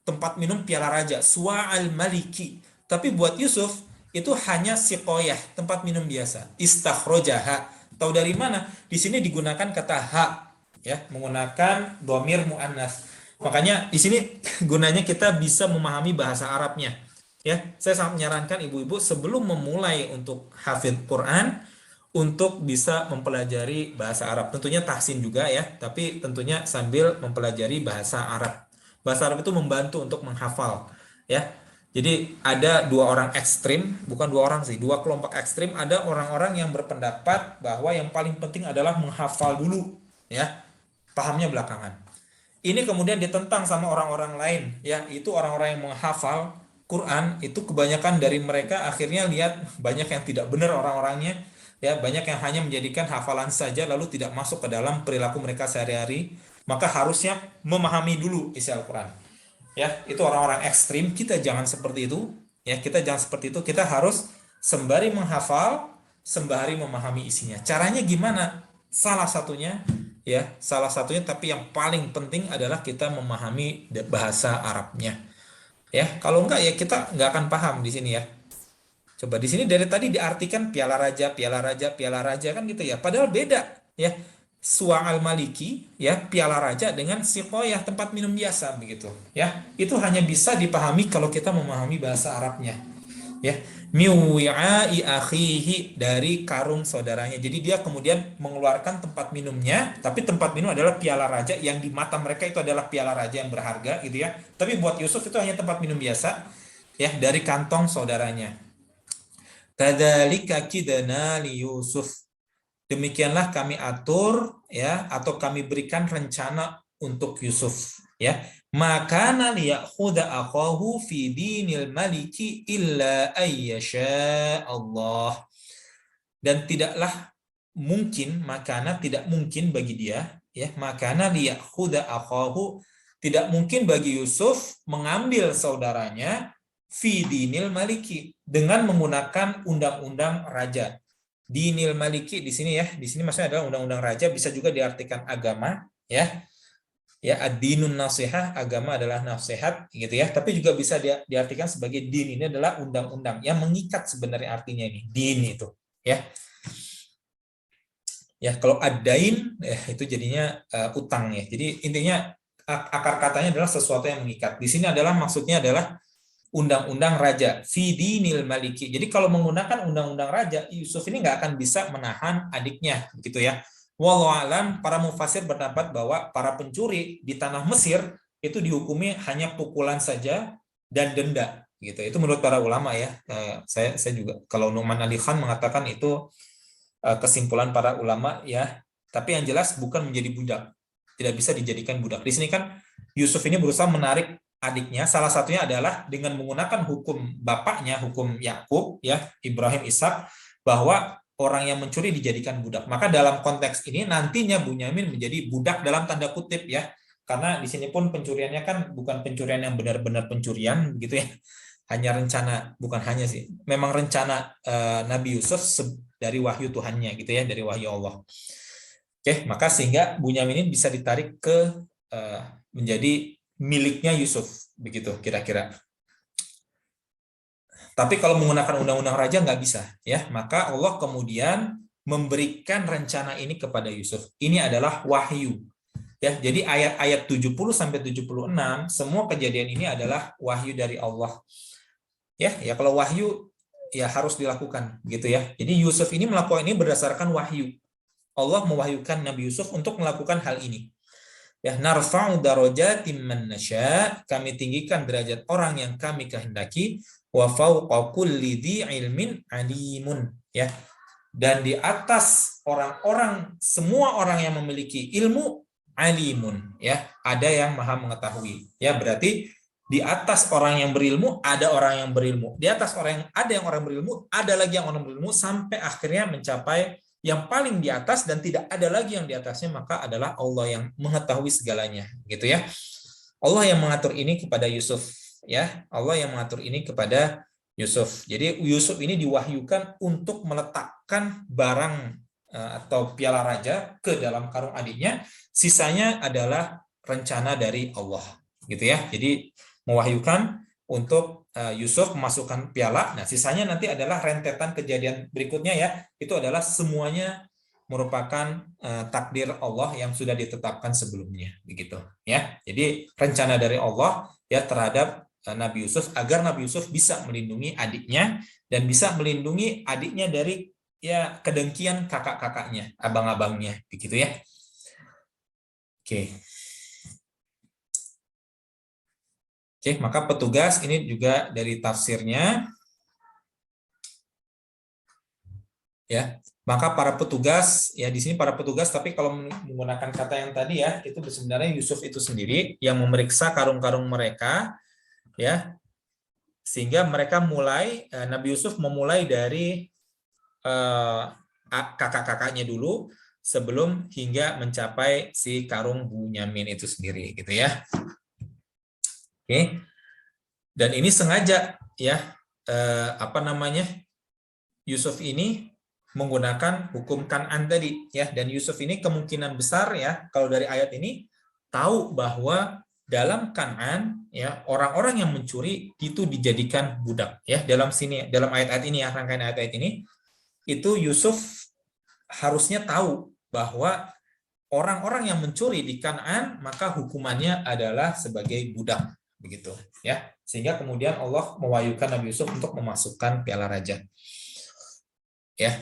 Speaker 1: tempat minum piala raja, su'al maliki. Tapi buat Yusuf itu hanya siqoyah, tempat minum biasa. Istakhrajaha. Tahu dari mana? Di sini digunakan kata ha, ya, menggunakan dhamir muannas. Makanya di sini gunanya kita bisa memahami bahasa Arabnya. Ya, saya sangat menyarankan ibu-ibu sebelum memulai untuk hafidz Quran untuk bisa mempelajari bahasa Arab. Tentunya tahsin juga ya, tapi tentunya sambil mempelajari bahasa Arab. Bahasa Arab itu membantu untuk menghafal, ya. Jadi ada dua orang ekstrim, bukan dua orang sih, dua kelompok ekstrim. Ada orang-orang yang berpendapat bahwa yang paling penting adalah menghafal dulu, ya, pahamnya belakangan. Ini kemudian ditentang sama orang-orang lain, ya, itu orang-orang yang menghafal Quran itu kebanyakan dari mereka akhirnya lihat banyak yang tidak benar orang-orangnya, ya, banyak yang hanya menjadikan hafalan saja lalu tidak masuk ke dalam perilaku mereka sehari-hari. Maka harusnya memahami dulu isi Al-Quran. Ya, itu orang-orang ekstrim. Kita jangan seperti itu, ya, kita jangan seperti itu. Kita harus sembari menghafal, sembari memahami isinya. Caranya gimana? Salah satunya, ya, salah satunya, tapi yang paling penting adalah kita memahami bahasa Arabnya, ya. Kalau enggak, ya kita nggak akan paham di sini, ya. Coba di sini dari tadi diartikan piala raja, piala raja, piala raja, kan gitu ya. Padahal beda, ya. Suwa al-maliki, ya, piala raja dengan siqoyah, tempat minum biasa, begitu, ya. Itu hanya bisa dipahami kalau kita memahami bahasa Arabnya, ya. Miwi'ai akhihi, dari karung saudaranya. Jadi dia kemudian mengeluarkan tempat minumnya, tapi tempat minum adalah piala raja yang di mata mereka itu adalah piala raja yang berharga, gitu ya. Tapi buat Yusuf itu hanya tempat minum biasa, ya, dari kantong saudaranya. Kadzalika kidana li Yusuf. Demikianlah kami atur, ya, atau kami berikan rencana untuk Yusuf, ya. Makana liyakhudha akhahu fi dinil maliki illa ayyasha Allah. Dan tidaklah mungkin, makana tidak mungkin bagi dia, ya, makana liyakhudha akhahu, tidak mungkin bagi Yusuf mengambil saudaranya fi dinil maliki, dengan menggunakan undang-undang raja. Dinil maliki di sini, ya, di sini maksudnya adalah undang-undang raja, bisa juga diartikan agama, ya. Ya, ad-dinun nasihah, agama adalah nasihat, gitu ya. Tapi juga bisa diartikan sebagai din, ini adalah undang-undang yang mengikat, sebenarnya artinya ini din itu, ya. Ya, kalau ad-dain, itu jadinya utang, ya. Jadi intinya akar katanya adalah sesuatu yang mengikat. Di sini adalah maksudnya adalah undang-undang raja, fi dinil maliki. Jadi kalau menggunakan undang-undang raja, Yusuf ini nggak akan bisa menahan adiknya, begitu ya. Wallahu alam, para mufasir berpendapat bahwa para pencuri di tanah Mesir itu dihukumi hanya pukulan saja dan denda, gitu. Itu menurut para ulama, ya. Saya juga, kalau Nu'man Ali Khan mengatakan itu kesimpulan para ulama, ya. Tapi yang jelas bukan menjadi budak, tidak bisa dijadikan budak. Di sini kan Yusuf ini berusaha menarik adiknya, salah satunya adalah dengan menggunakan hukum bapaknya, hukum Yakub, ya, Ibrahim Ishak, bahwa orang yang mencuri dijadikan budak. Maka dalam konteks ini nantinya Bunyamin menjadi budak dalam tanda kutip, ya. Karena di sini pun pencuriannya kan bukan pencurian yang benar-benar pencurian, gitu ya. Hanya rencana, bukan hanya sih, memang rencana Nabi Yusuf dari wahyu Tuhannya, gitu ya, dari wahyu Allah. Oke, maka sehingga Bunyamin ini bisa ditarik ke menjadi miliknya Yusuf, begitu kira-kira. Tapi kalau menggunakan undang-undang raja nggak bisa, ya. Maka Allah kemudian memberikan rencana ini kepada Yusuf. Ini adalah wahyu, ya. Jadi ayat-ayat 70 sampai 76 semua kejadian ini adalah wahyu dari Allah. Ya, kalau wahyu, ya, harus dilakukan, gitu ya. Jadi Yusuf ini melakukan ini berdasarkan wahyu. Allah mewahyukan Nabi Yusuf untuk melakukan hal ini. Ya, narfa'u darajatin man nasya, kami tinggikan derajat orang yang kami kehendaki, wa fawqa kulli dzi ilmin alimun, ya. Dan di atas orang-orang, semua orang yang memiliki ilmu, alimun, ya, ada yang maha mengetahui. Ya, berarti di atas orang yang berilmu ada orang yang berilmu. Di atas orang yang orang berilmu ada lagi yang orang berilmu, sampai akhirnya mencapai yang paling di atas dan tidak ada lagi yang di atasnya, maka adalah Allah yang mengetahui segalanya, gitu ya. Allah yang mengatur ini kepada Yusuf, ya. Allah yang mengatur ini kepada Yusuf. Jadi Yusuf ini diwahyukan untuk meletakkan barang atau piala raja ke dalam karung adiknya, sisanya adalah rencana dari Allah, gitu ya. Jadi mewahyukan untuk Yusuf memasukkan piala. Nah, sisanya nanti adalah rentetan kejadian berikutnya, ya. Itu adalah semuanya merupakan takdir Allah yang sudah ditetapkan sebelumnya, begitu, ya. Jadi rencana dari Allah, ya, terhadap Nabi Yusuf agar Nabi Yusuf bisa melindungi adiknya dan bisa melindungi adiknya dari, ya, kedengkian kakak-kakaknya, abang-abangnya, begitu ya. Oke. Oke, maka petugas ini juga dari tafsirnya ya. Maka para petugas ya di sini para petugas, tapi kalau menggunakan kata yang tadi ya, itu sebenarnya Yusuf itu sendiri yang memeriksa karung-karung mereka ya, sehingga mereka mulai Nabi Yusuf memulai dari kakak-kakaknya dulu sebelum hingga mencapai si karung Bunyamin itu sendiri gitu ya. Oke. Dan ini sengaja ya apa namanya? Yusuf ini menggunakan hukum Kan'an tadi ya, dan Yusuf ini kemungkinan besar ya kalau dari ayat ini tahu bahwa dalam Kan'an ya orang-orang yang mencuri itu dijadikan budak ya, dalam ayat-ayat ini ya, rangkaian ayat-ayat ini itu Yusuf harusnya tahu bahwa orang-orang yang mencuri di Kan'an maka hukumannya adalah sebagai budak begitu ya, sehingga kemudian Allah mewahyukan Nabi Yusuf untuk memasukkan piala raja ya.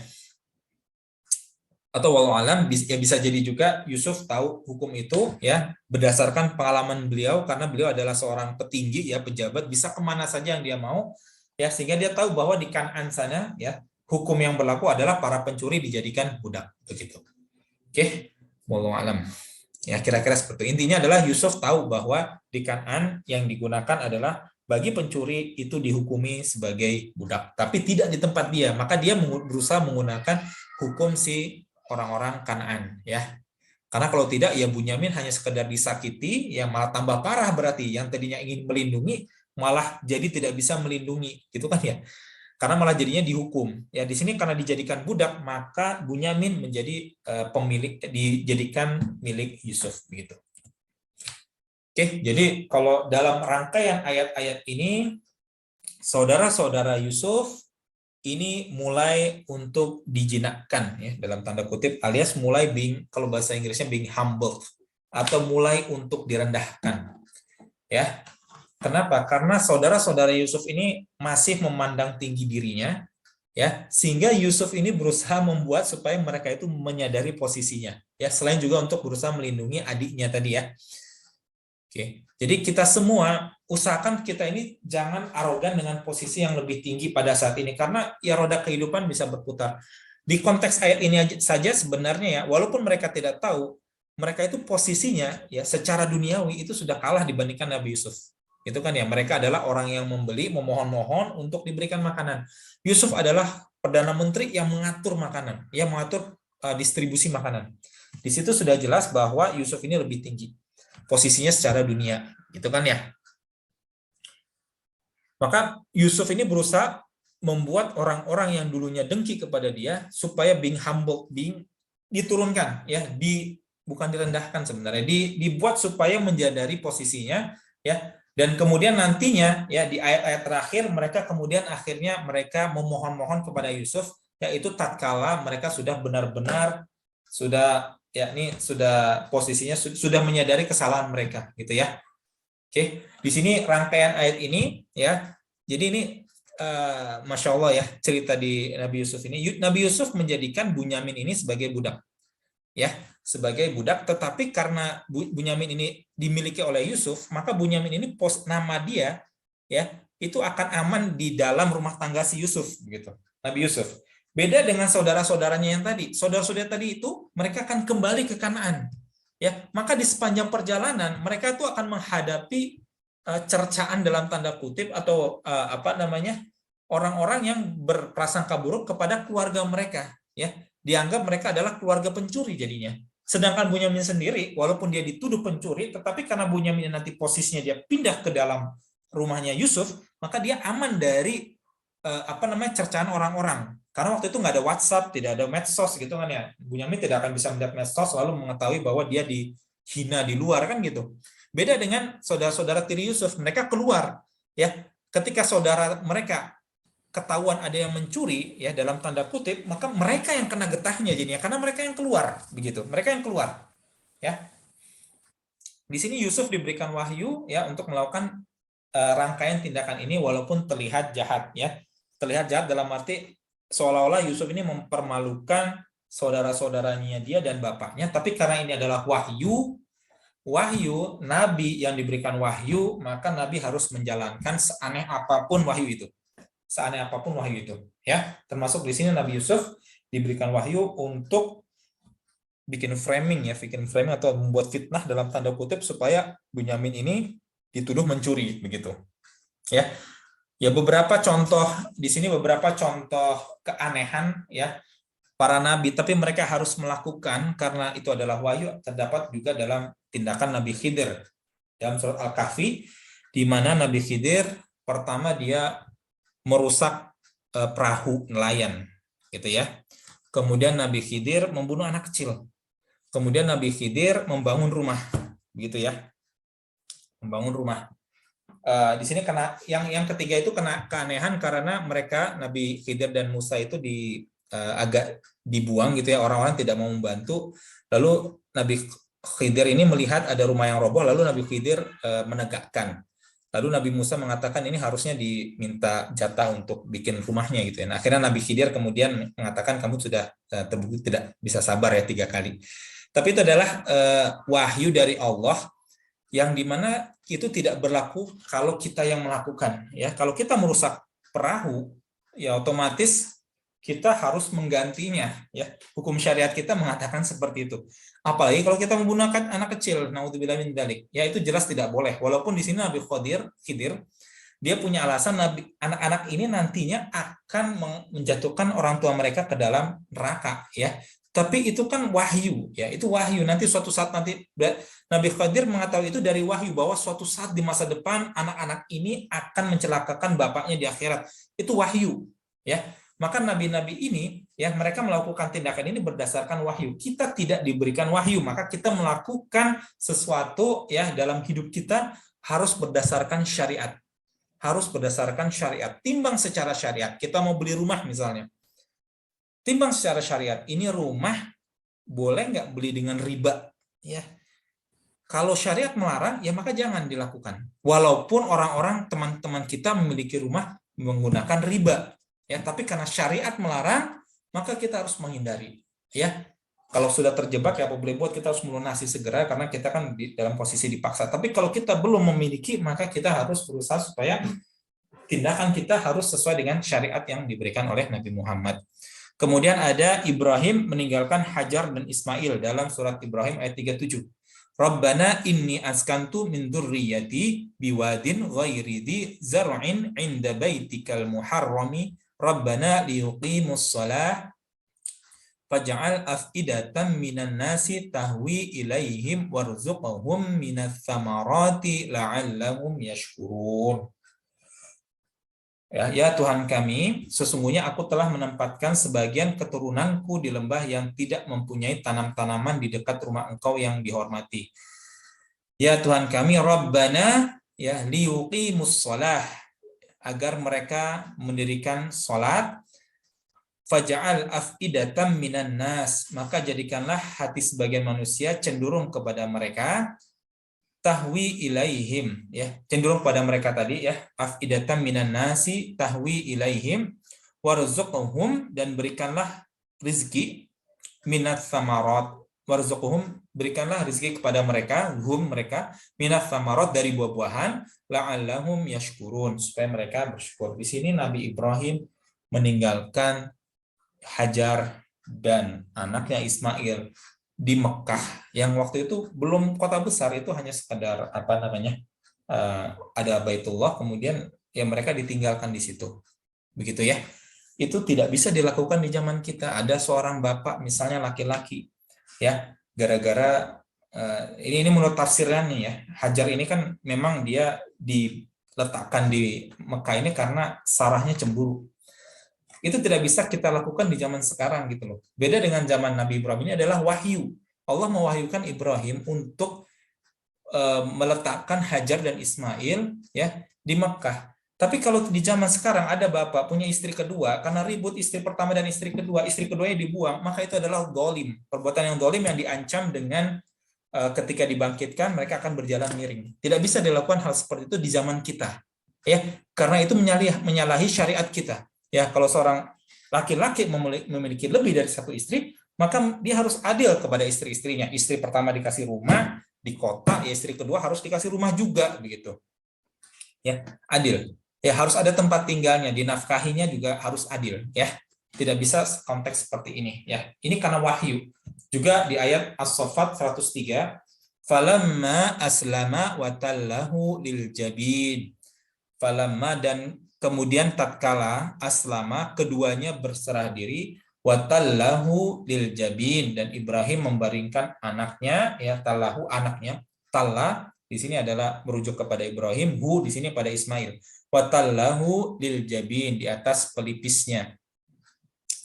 Speaker 1: Atau walau alam ya bisa jadi juga Yusuf tahu hukum itu ya berdasarkan pengalaman beliau, karena beliau adalah seorang petinggi ya, pejabat, bisa kemana saja yang dia mau ya, sehingga dia tahu bahwa di Kan'an sana ya hukum yang berlaku adalah para pencuri dijadikan budak begitu. Oke, walau alam ya, kira-kira seperti itu. Intinya adalah Yusuf tahu bahwa di Kan'an yang digunakan adalah bagi pencuri itu dihukumi sebagai budak, tapi tidak di tempat dia, maka dia berusaha menggunakan hukum si orang-orang Kan'an ya. Karena kalau tidak ya Bunyamin hanya sekedar disakiti, ya malah tambah parah, berarti yang tadinya ingin melindungi malah jadi tidak bisa melindungi, gitu kan ya. Karena malah jadinya dihukum. Ya di sini karena dijadikan budak, maka Bunyamin menjadi pemilik, dijadikan milik Yusuf begitu. Oke, jadi kalau dalam rangkaian ayat-ayat ini saudara-saudara Yusuf ini mulai untuk dijinakkan ya, dalam tanda kutip, alias mulai kalau bahasa Inggrisnya being humble, atau mulai untuk direndahkan ya. Kenapa? Karena saudara-saudara Yusuf ini masih memandang tinggi dirinya ya, sehingga Yusuf ini berusaha membuat supaya mereka itu menyadari posisinya ya, selain juga untuk berusaha melindungi adiknya tadi ya. Oke, jadi kita semua usahakan kita ini jangan arogan dengan posisi yang lebih tinggi pada saat ini, karena ya roda kehidupan bisa berputar. Di konteks ayat ini saja sebenarnya ya, walaupun mereka tidak tahu, mereka itu posisinya ya secara duniawi itu sudah kalah dibandingkan Nabi Yusuf. Itu kan ya, mereka adalah orang yang membeli, memohon-mohon untuk diberikan makanan. Yusuf adalah perdana menteri yang mengatur makanan, yang mengatur distribusi makanan. Di situ sudah jelas bahwa Yusuf ini lebih tinggi posisinya secara dunia, gitu kan ya. Maka Yusuf ini berusaha membuat orang-orang yang dulunya dengki kepada dia supaya being humble, diturunkan ya, bukan direndahkan sebenarnya, dibuat supaya menjadari posisinya ya, dan kemudian nantinya ya di ayat-ayat terakhir mereka kemudian akhirnya mereka memohon-mohon kepada Yusuf, yaitu tatkala mereka sudah benar-benar sudah ya ini sudah posisinya sudah menyadari kesalahan mereka gitu ya. Oke, di sini rangkaian ayat ini ya. Jadi ini Masya Allah ya, cerita di Nabi Yusuf ini. Nabi Yusuf menjadikan Bunyamin ini sebagai budak ya, sebagai budak, tetapi karena Bunyamin ini dimiliki oleh Yusuf, maka Bunyamin ini nama dia ya itu akan aman di dalam rumah tangga si Yusuf begitu. Nabi Yusuf. Beda dengan saudara-saudaranya yang tadi. Saudara-saudara tadi itu mereka akan kembali ke Kanaan. Ya, maka di sepanjang perjalanan mereka itu akan menghadapi cercaan dalam tanda kutip atau apa namanya? Orang-orang yang berprasangka buruk kepada keluarga mereka, ya. Dianggap mereka adalah keluarga pencuri jadinya. Sedangkan Bunyamin sendiri walaupun dia dituduh pencuri, tetapi karena Bunyamin nanti posisinya dia pindah ke dalam rumahnya Yusuf, maka dia aman dari apa namanya? Cercaan orang-orang. Karena waktu itu nggak ada WhatsApp, tidak ada medsos gitu kan ya. Bunyamin tidak akan bisa melihat medsos lalu mengetahui bahwa dia dihina di luar kan gitu. Beda dengan saudara-saudara tiri Yusuf, mereka keluar ya. Ketika saudara mereka ketahuan ada yang mencuri ya dalam tanda kutip, maka mereka yang kena getahnya jadinya karena mereka yang keluar begitu. Mereka yang keluar ya. Di sini Yusuf diberikan wahyu ya untuk melakukan rangkaian tindakan ini walaupun terlihat jahat ya. Terlihat jahat dalam arti seolah-olah Yusuf ini mempermalukan saudara-saudaranya dia dan bapaknya, tapi karena ini adalah wahyu, wahyu, nabi yang diberikan wahyu, maka nabi harus menjalankan seaneh apapun wahyu itu. Seaneh apapun wahyu itu, ya. Termasuk di sini Nabi Yusuf diberikan wahyu untuk bikin framing atau membuat fitnah dalam tanda kutip supaya Bunyamin ini dituduh mencuri begitu. Ya. Ya beberapa contoh di sini, beberapa contoh keanehan ya para nabi, tapi mereka harus melakukan karena itu adalah wahyu. Terdapat juga dalam tindakan Nabi Khidir dalam surat Al-Kahfi, di mana Nabi Khidir pertama dia merusak perahu nelayan gitu ya. Kemudian Nabi Khidir membunuh anak kecil. Kemudian Nabi Khidir membangun rumah, gitu ya, membangun rumah. Di sini kena yang ketiga itu kena keanehan karena mereka Nabi Khidir dan Musa itu agak dibuang gitu ya, orang-orang tidak mau membantu. Lalu Nabi Khidir ini melihat ada rumah yang roboh, lalu Nabi Khidir menegakkan. Lalu Nabi Musa mengatakan ini harusnya diminta jatah untuk bikin rumahnya gitu ya. Nah, akhirnya Nabi Khidir kemudian mengatakan kamu sudah terbukti tidak bisa sabar ya 3 kali. Tapi itu adalah wahyu dari Allah yang dimana itu tidak berlaku kalau kita yang melakukan ya. Kalau kita merusak perahu ya otomatis kita harus menggantinya ya. Hukum syariat kita mengatakan seperti itu. Apalagi kalau kita menggunakan anak kecil, naudzubillah min dzalik. Ya itu jelas tidak boleh. Walaupun di sini Nabi Khidir dia punya alasan anak-anak ini nantinya akan menjatuhkan orang tua mereka ke dalam neraka ya. Tapi itu kan wahyu, ya itu wahyu. Nanti suatu saat nanti Nabi Khidir mengetahui itu dari wahyu bahwa suatu saat di masa depan anak-anak ini akan mencelakakan bapaknya di akhirat. Itu wahyu, ya. Maka nabi-nabi ini, ya mereka melakukan tindakan ini berdasarkan wahyu. Kita tidak diberikan wahyu, maka kita melakukan sesuatu ya dalam hidup kita harus berdasarkan syariat, harus berdasarkan syariat. Timbang secara syariat. Kita mau beli rumah misalnya. Timbang secara syariat, ini rumah boleh nggak beli dengan riba? Ya, kalau syariat melarang, ya maka jangan dilakukan. Walaupun orang-orang teman-teman kita memiliki rumah menggunakan riba, ya, tapi karena syariat melarang, maka kita harus menghindari. Ya, kalau sudah terjebak ya apa boleh buat, kita harus melunasi segera karena kita kan dalam posisi dipaksa. Tapi kalau kita belum memiliki, maka kita harus berusaha supaya tindakan kita harus sesuai dengan syariat yang diberikan oleh Nabi Muhammad. Kemudian ada Ibrahim meninggalkan Hajar dan Ismail dalam surat Ibrahim ayat 37. Rabbana inni askantu min dzurriyyati biwadin ghairi dzi zar'in 'inda baitikal muharrami Rabbana liyuqimus shalah faj'al af'idatan minan nasi tahwi ilaihim warzuqhum minats tsamarati la'allahum yashkurun. Ya Tuhan kami, sesungguhnya aku telah menempatkan sebagian keturunanku di lembah yang tidak mempunyai tanam-tanaman di dekat rumah Engkau yang dihormati. Ya Tuhan kami, Rabbana ya liyuqimus shalah, agar mereka mendirikan salat. Faj'al af'idatan minan nas, maka jadikanlah hati sebagian manusia cenderung kepada mereka. Tahwi ilaihim, ya cenderung pada mereka tadi ya, afidatan minan nasi tahwi ilaihim warzuqhum, dan berikanlah rizki minat samarat, warzuqhum berikanlah rizki kepada mereka, mereka minat samarat dari buah-buahan, la'allahum yashkurun, supaya mereka bersyukur. Di sini Nabi Ibrahim meninggalkan Hajar dan anaknya Ismail di Mekah yang waktu itu belum kota besar, itu hanya sekedar ada Baitullah, kemudian ya mereka ditinggalkan di situ begitu ya. Itu tidak bisa dilakukan di zaman kita. Ada seorang bapak misalnya laki-laki ya, gara-gara ini menurut tafsirannya ya, Hajar ini kan memang dia diletakkan di Mekah ini karena Sarahnya cemburu. Itu tidak bisa kita lakukan di zaman sekarang gitu loh. Beda dengan zaman Nabi Ibrahim, ini adalah wahyu. Allah mewahyukan Ibrahim untuk meletakkan Hajar dan Ismail ya di Mekah. Tapi kalau di zaman sekarang ada bapak punya istri kedua, karena ribut istri pertama dan istri keduanya dibuang, maka itu adalah dolim. Perbuatan yang dolim yang diancam dengan ketika dibangkitkan mereka akan berjalan miring. Tidak bisa dilakukan hal seperti itu di zaman kita. Ya, karena itu menyalahi syariat kita. Ya, kalau seorang laki-laki memiliki lebih dari satu istri, maka dia harus adil kepada istri-istrinya. Istri pertama dikasih rumah, di kota, ya istri kedua harus dikasih rumah juga begitu. Ya, adil. Ya harus ada tempat tinggalnya, dinafkahinya juga harus adil, ya. Tidak bisa konteks seperti ini, ya. Ini karena wahyu. Juga di ayat As-Saffat 103, falamma aslama wa tallahu lil jabin. Falamma, dan kemudian tatkala aslama, keduanya berserah diri, wa tallahu lil jabin, dan Ibrahim membaringkan anaknya, ya, tallahu anaknya. Talla di sini adalah merujuk kepada Ibrahim, hu di sini pada Ismail. Wa tallahu lil jabin, di atas pelipisnya.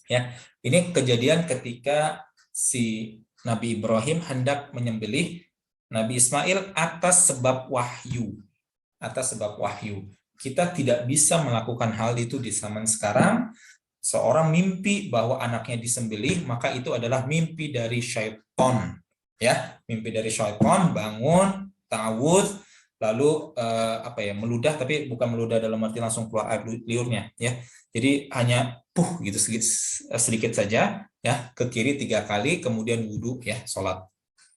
Speaker 1: Ya, ini kejadian ketika si Nabi Ibrahim hendak menyembelih Nabi Ismail atas sebab wahyu. Atas sebab wahyu. Kita tidak bisa melakukan hal itu di zaman sekarang. Seorang mimpi bahwa anaknya disembelih, maka itu adalah mimpi dari syaitan. Ya, mimpi dari syaitan, bangun, ta'awudz, lalu meludah, tapi bukan meludah dalam arti langsung keluar air liurnya, ya. Jadi hanya gitu sedikit saja, ya, ke kiri 3 kali, kemudian wudhu, ya, sholat.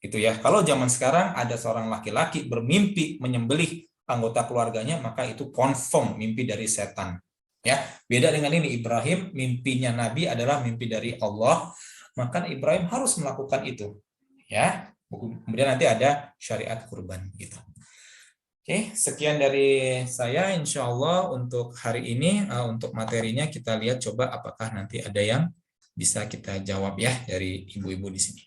Speaker 1: Itu ya. Kalau zaman sekarang ada seorang laki-laki bermimpi menyembelih anggota keluarganya, maka itu confirm mimpi dari setan. Ya, beda dengan ini, Ibrahim, mimpinya Nabi adalah mimpi dari Allah, maka Ibrahim harus melakukan itu. Ya, kemudian nanti ada syariat kurban gitu. Oke, sekian dari saya, insya Allah untuk hari ini. Untuk materinya kita lihat coba apakah nanti ada yang bisa kita jawab ya dari ibu-ibu di sini.